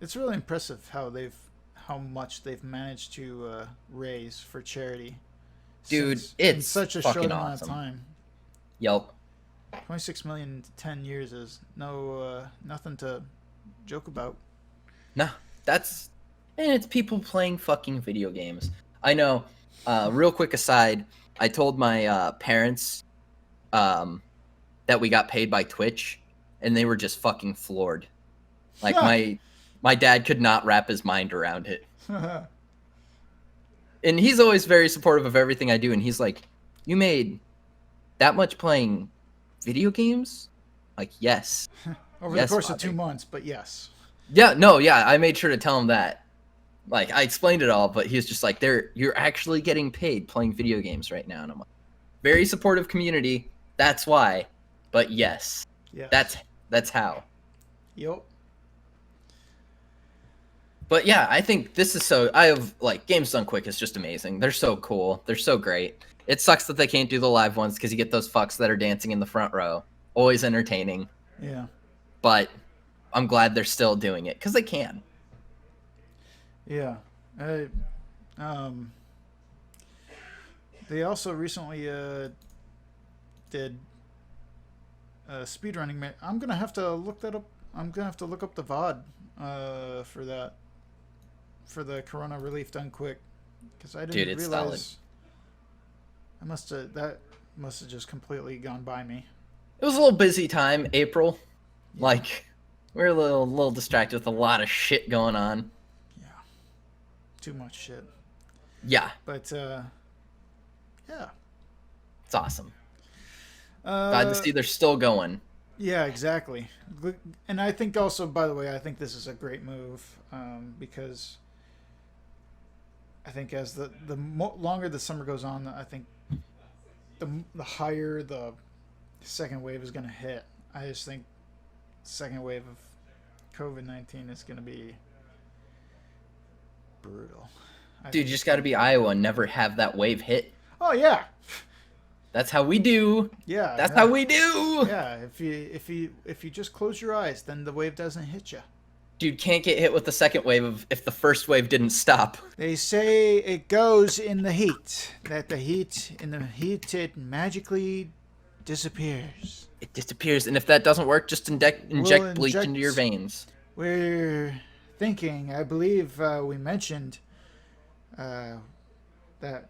it's really impressive how much they've managed to raise for charity. Dude, in it's such a fucking short amount awesome. of time. Yep. 26 million in 10 years is nothing to joke about. No, and it's people playing fucking video games. I know. Real quick aside, I told my parents that we got paid by Twitch, and they were just fucking floored. Like my dad could not wrap his mind around it. And he's always very supportive of everything I do, and he's like, "You made that much playing video games?" Like, yes. Over Yes, the course Father. of 2 months, but yes. Yeah, no, yeah, I made sure to tell him that. Like, I explained it all, but he's just like, you're actually getting paid playing video games right now. And I'm like, very supportive community. That's why. But yes, that's how. Yep. But yeah, I think this is Games Done Quick is just amazing. They're so cool. They're so great. It sucks that they can't do the live ones because you get those fucks that are dancing in the front row. Always entertaining. Yeah. But I'm glad they're still doing it because they can. Yeah. They also recently did speedrunning. I'm gonna have to look that up. I'm gonna have to look up the VOD for that, for the Corona Relief Done Quick, because I didn't realize. That must have just completely gone by me. It was a little busy time, April. Yeah. Like, we're a little distracted with a lot of shit going on. Yeah. Too much shit. Yeah. But, yeah. It's awesome. Glad to see they're still going. Yeah, exactly. And I think also, by the way, I think this is a great move because I think as the longer the summer goes on, I think the higher the second wave is going to hit. I just think the second wave of COVID-19 is going to be brutal. Dude, you just got to be Iowa and never have that wave hit. Oh yeah. That's how we do. Yeah. That's how we do. Yeah, if you just close your eyes, then the wave doesn't hit you. Dude, can't get hit with the second wave if the first wave didn't stop. They say it goes in the heat. That in the heat it magically disappears. It disappears, and if that doesn't work, just inject bleach into your veins. we're thinking, I believe we mentioned that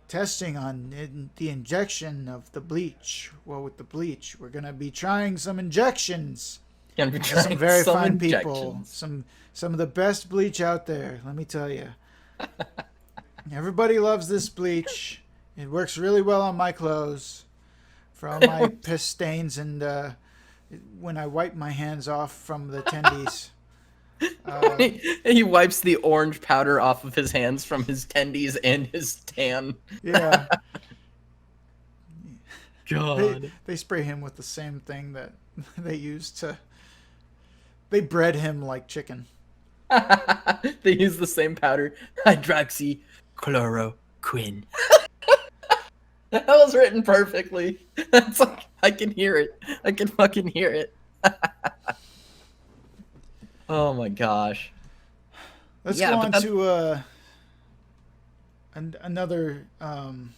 testing on the injection of the bleach. Well, with the bleach, we're going to be trying some injections. Gonna be Some trying very some fine people. injections. Some of the best bleach out there, let me tell you. Everybody loves this bleach. It works really well on my clothes for all my piss stains and when I wipe my hands off from the tendies. He wipes the orange powder off of his hands from his tendies and his tan. Yeah. God. They spray him with the same thing that they used to. They bred him like chicken. They use the same powder. Hydroxychloroquine. That was written perfectly. It's like, I can hear it. I can fucking hear it. Oh my gosh. Let's go on to another an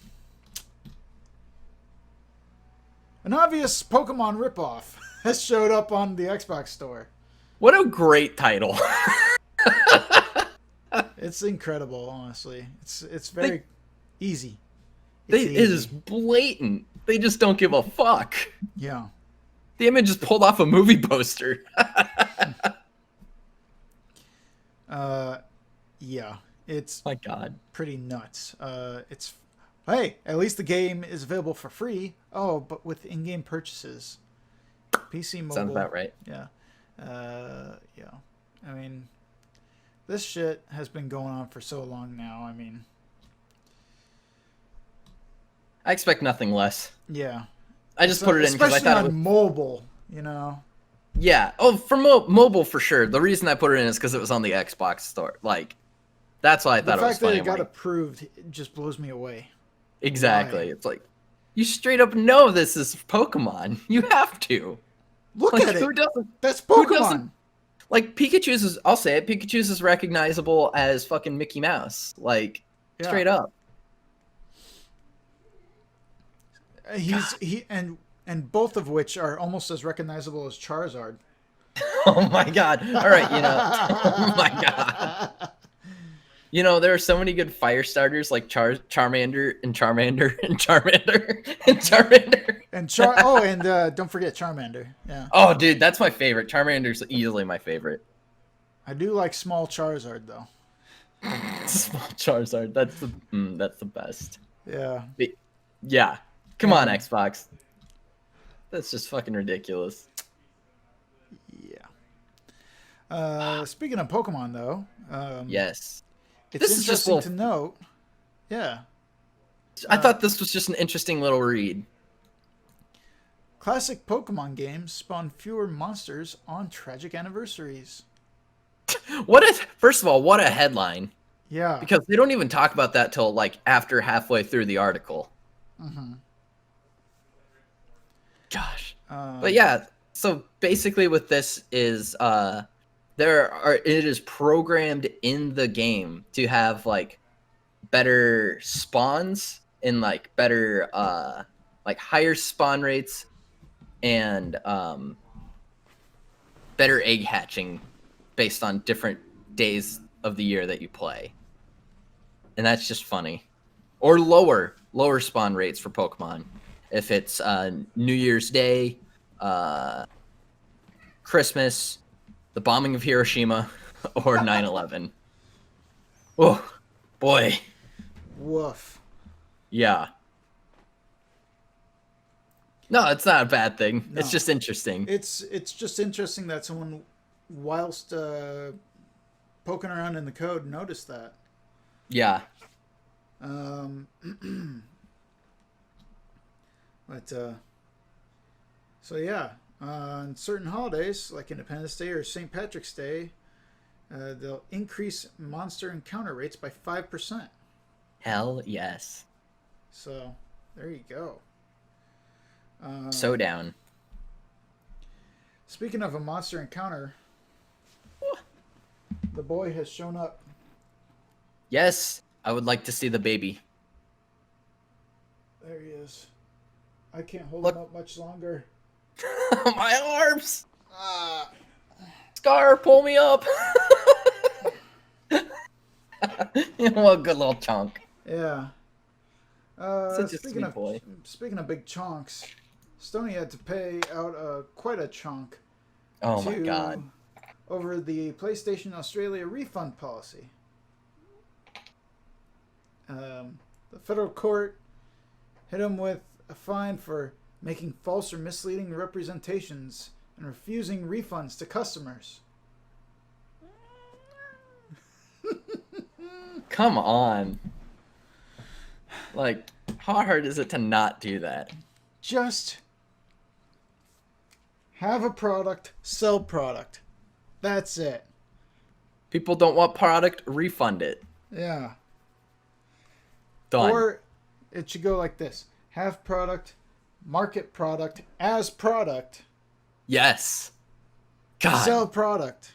obvious Pokemon ripoff has showed up on the Xbox store. What a great title. It's incredible, honestly. It's very easy. It is blatant. They just don't give a fuck. Yeah. The image is pulled off a movie poster. Yeah. It's My God. pretty nuts. It's hey, at least the game is available for free. Oh, but with in-game purchases. PC mobile. Sounds about right. Yeah. Yeah. I mean, this shit has been going on for so long now. I mean, I expect nothing less. yeah. I just put it in because I thought it was... mobile, you know. Yeah. Oh, for mobile for sure. The reason I put it in is because it was on the Xbox store. Like, that's why I thought it was funny. The fact that it got approved it just blows me away. Exactly. Why? It's like, you straight up know this is Pokemon. You have to. Look Like, at it. who doesn't? That's Who Pokemon. doesn't? Like, Pikachu's is, I'll say it, Pikachu's is recognizable as fucking Mickey Mouse. Like, Yeah. straight up. And both of which are almost as recognizable as Charizard. Oh my God. All right, oh my God. You know, there are so many good fire starters like Charmander and Charmander and Charmander and Charmander. And don't forget Charmander. Yeah. Oh, dude, that's my favorite. Charmander's easily my favorite. I do like small Charizard though. Small Charizard. That's the best. Yeah. Yeah. Come on, Xbox. That's just fucking ridiculous. Yeah. Speaking of Pokemon though, yes. it's This is just interesting to note. Yeah. I thought this was just an interesting little read. Classic Pokemon games spawn fewer monsters on tragic anniversaries. First of all, what a headline. Yeah. Because they don't even talk about that till like after halfway through the article. Mm-hmm. Gosh. But yeah, so basically with this is it is programmed in the game to have like better spawns and like better like higher spawn rates and better egg hatching based on different days of the year that you play. And that's just funny. Or lower spawn rates for Pokemon. If it's New Year's Day, Christmas, the bombing of Hiroshima, or 9/11. Oh, boy. Woof. Yeah. No, it's not a bad thing. No. It's just interesting. It's just interesting that someone, whilst poking around in the code, noticed that. Yeah. But so yeah, on certain holidays like Independence Day or St. Patrick's Day, they'll increase monster encounter rates by 5%. Hell yes. So there you go. So down. Speaking of a monster encounter, the boy has shown up. Yes, I would like to see the baby. There he is. I can't hold Look. him up much longer. My arms! Scar, pull me up. What a good little chunk. Yeah. Such a sweet boy. Speaking of big chunks, Stoney had to pay out quite a chunk Oh my god. over the PlayStation Australia refund policy. The federal court hit him with a fine for making false or misleading representations and refusing refunds to customers. Come on. Like, how hard is it to not do that? Just have a product, sell product. That's it. People don't want product, refund it. Yeah. Done. Or it should go like this. Have product, market product as product. Yes. God. Sell product.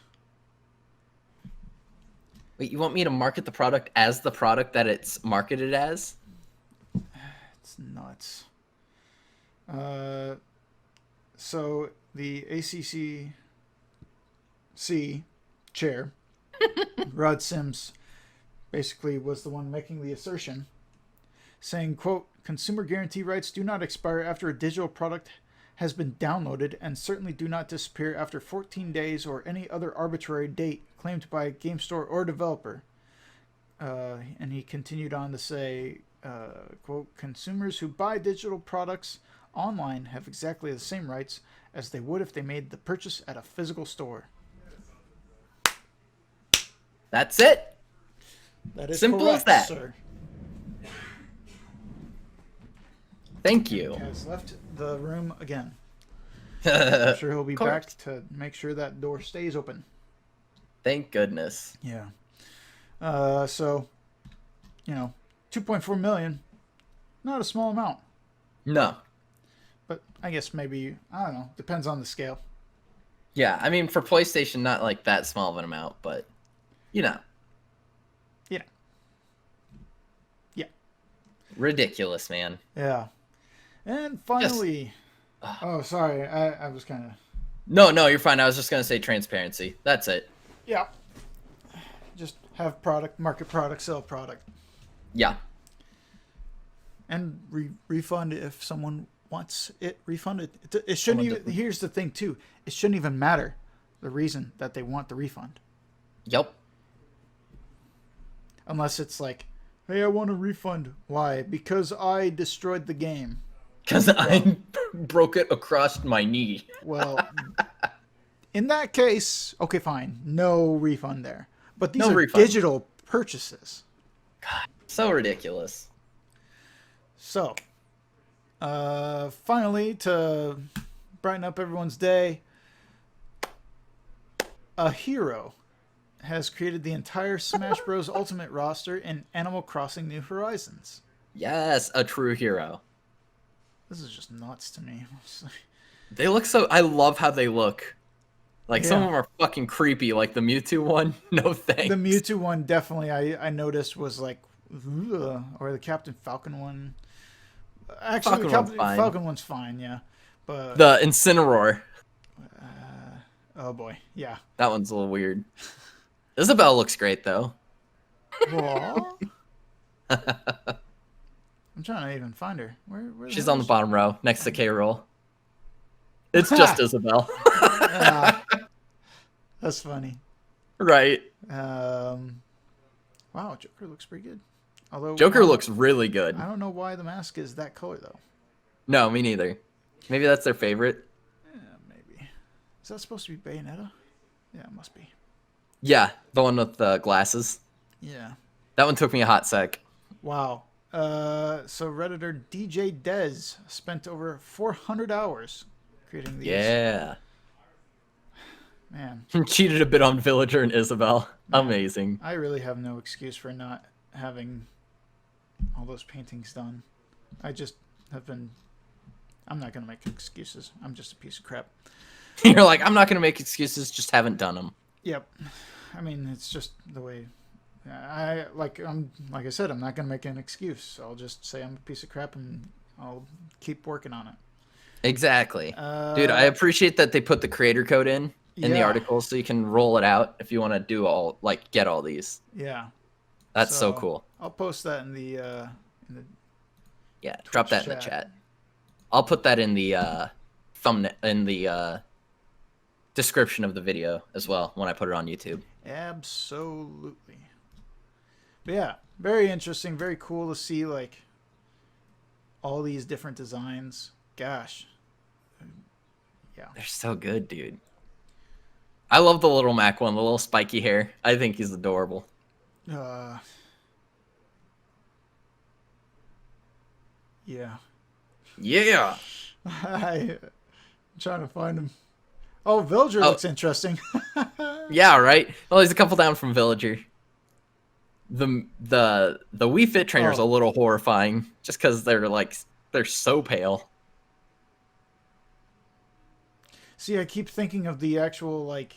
Wait, you want me to market the product as the product that it's marketed as? It's nuts. So the ACCC chair, Rod Sims, basically was the one making the assertion, saying, quote, consumer guarantee rights do not expire after a digital product has been downloaded and certainly do not disappear after 14 days or any other arbitrary date claimed by a game store or developer. And he continued on to say, quote, consumers who buy digital products online have exactly the same rights as they would if they made the purchase at a physical store. That's it. That is simple correct, as that. Sir. Thank you. Has left the room again. I'm sure he'll be back to make sure that door stays open. Thank goodness. Yeah. So, 2.4 million, not a small amount. No. But I guess maybe, I don't know, depends on the scale. Yeah, I mean, for PlayStation, not like that small of an amount, but, Yeah. Ridiculous, man. Yeah. And finally, oh, sorry, I was kind of... No, you're fine. I was just going to say transparency. That's it. Yeah. Just have product, market product, sell product. Yeah. And refund if someone wants it refunded. It shouldn't even... Here's the thing, too. It shouldn't even matter the reason that they want the refund. Yep. Unless it's like, hey, I want a refund. Why? Because I destroyed the game. Because I broke it across my knee. Well, in that case, okay, fine. No refund there. But these are digital purchases. God, so ridiculous. So, finally, to brighten up everyone's day, a hero has created the entire Smash Bros. Ultimate roster in Animal Crossing New Horizons. Yes, a true hero. This is just nuts to me. They look so... I love how they look. Like, some of them are fucking creepy. Like, the Mewtwo one, no thanks. The Mewtwo one definitely I noticed was like... Ugh, or the Captain Falcon one. Actually, the Captain Falcon one's fine, yeah. But the Incineroar. Oh, boy. Yeah. That one's a little weird. Isabelle looks great, though. I'm trying to even find her. Where She's on the bottom row, next to K-Roll. It's just Isabelle. That's funny. Right. Wow, Joker looks pretty good. Although Joker looks really good. I don't know why the mask is that color, though. No, me neither. Maybe that's their favorite. Yeah, maybe. Is that supposed to be Bayonetta? Yeah, it must be. Yeah, the one with the glasses. Yeah. That one took me a hot sec. Wow. So Redditor DJ Dez spent over 400 hours creating these. Yeah. Man. Cheated a bit on Villager and Isabelle. Man, amazing. I really have no excuse for not having all those paintings done. I just have been... I'm not going to make excuses. I'm just a piece of crap. You're like, I'm not going to make excuses, just haven't done them. Yep. I mean, it's just the way... like I said, I'm not going to make an excuse. I'll just say I'm a piece of crap and I'll keep working on it. Exactly. Dude, I appreciate that they put the creator code in in the Yeah. article, so you can roll it out if you want to do all get all these. Yeah. That's so cool. I'll post that in the Yeah, drop Twitch that in the chat. chat. I'll put that in the thumbnail in the description of the video as well when I put it on YouTube. Absolutely. But yeah, very interesting, very cool to see like all these different designs. Gosh. Yeah. They're so good, dude. I love the little Mac one, the little spiky hair. I think he's adorable. Yeah. Yeah. I'm trying to find him. Oh, Villager looks interesting. Yeah, right. Well, he's a couple down from Villager. The Wii Fit trainer's a little horrifying, just because they're so pale. See, I keep thinking of the actual like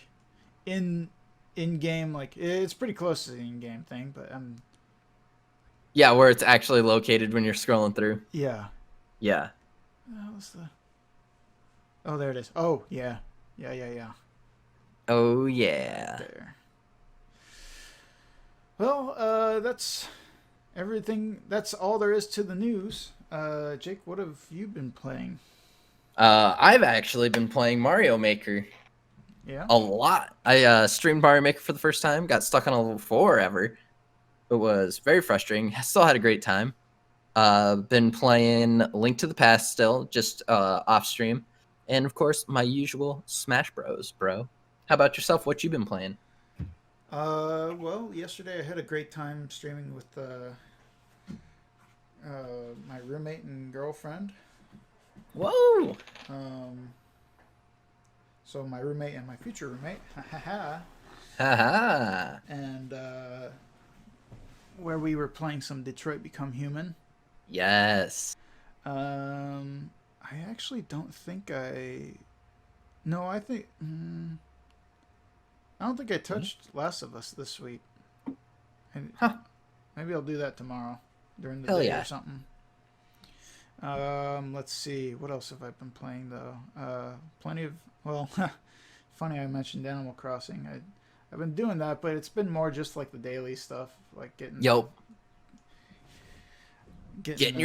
in game, like it's pretty close to the in game thing, but yeah, where it's actually located when you're scrolling through. Yeah. Yeah. Oh, there it is. Oh, yeah. Oh yeah. There. Well, that's everything. That's all there is to the news. Jake, what have you been playing? I've actually been playing Mario Maker. Yeah. A lot. I streamed Mario Maker for the first time. Got stuck on a level 4 ever. It was very frustrating. I still had a great time. Been playing Link to the Past still, just off stream, and of course my usual Smash Bros. Bro. How about yourself? What you been playing? Well, yesterday I had a great time streaming with my roommate and girlfriend. Whoa. So my roommate and my future roommate. Haha. And where we were playing some Detroit Become Human. Yes. I actually don't think I. No, I think. I don't think I touched Last of Us this week. Maybe I'll do that tomorrow during the day or something. Let's see. What else have I been playing though? Plenty of. Well, funny I mentioned Animal Crossing. I've been doing that, but it's been more just like the daily stuff, like getting your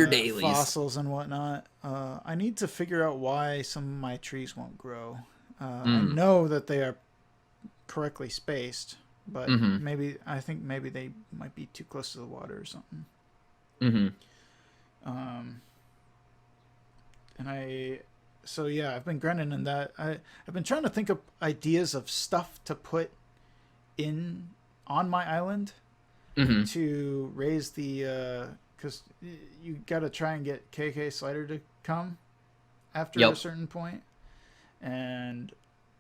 dailies, fossils and whatnot. I need to figure out why some of my trees won't grow. I know that they are correctly spaced, but I think maybe they might be too close to the water or something. I've been grinding in that. I've been trying to think of ideas of stuff to put on my island to raise the because you got to try and get KK Slider to come after a certain point. And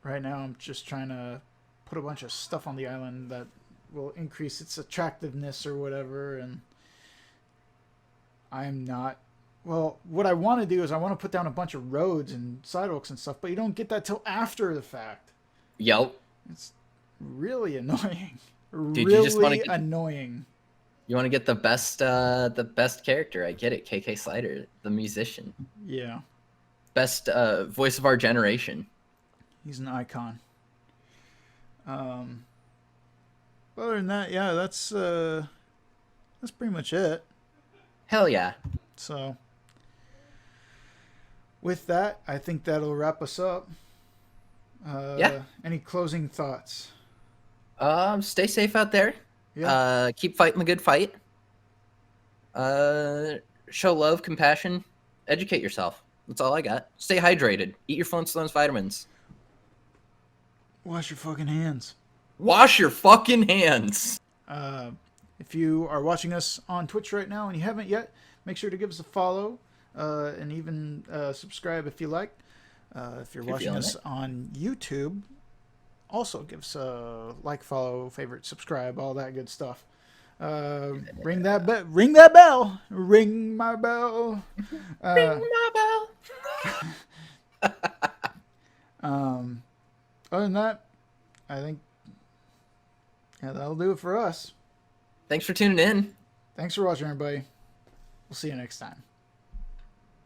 right now I'm just trying to put a bunch of stuff on the island that will increase its attractiveness or whatever. And I'm not. Well, what I want to do is I want to put down a bunch of roads and sidewalks and stuff, but you don't get that till after the fact. Yep. It's really annoying. Dude, really you just want to annoying. You want to get the best character. I get it. KK Slider, the musician. Yeah. Best voice of our generation. He's an icon. Other than that, yeah, that's pretty much it. Hell yeah. So, with that, I think that'll wrap us up. Any closing thoughts? Stay safe out there. Yeah. Keep fighting the good fight. Show love, compassion, educate yourself. That's all I got. Stay hydrated. Eat your Flintstones vitamins. Wash your fucking hands. Wash your fucking hands. If you are watching us on Twitch right now and you haven't yet, make sure to give us a follow and even subscribe if you like. If you're watching us on YouTube, also give us a like, follow, favorite, subscribe, all that good stuff. Ring that bell. Ring that bell. Ring my bell. Ring my bell. Other than that, I think that'll do it for us. Thanks for tuning in. Thanks for watching, everybody. We'll see you next time.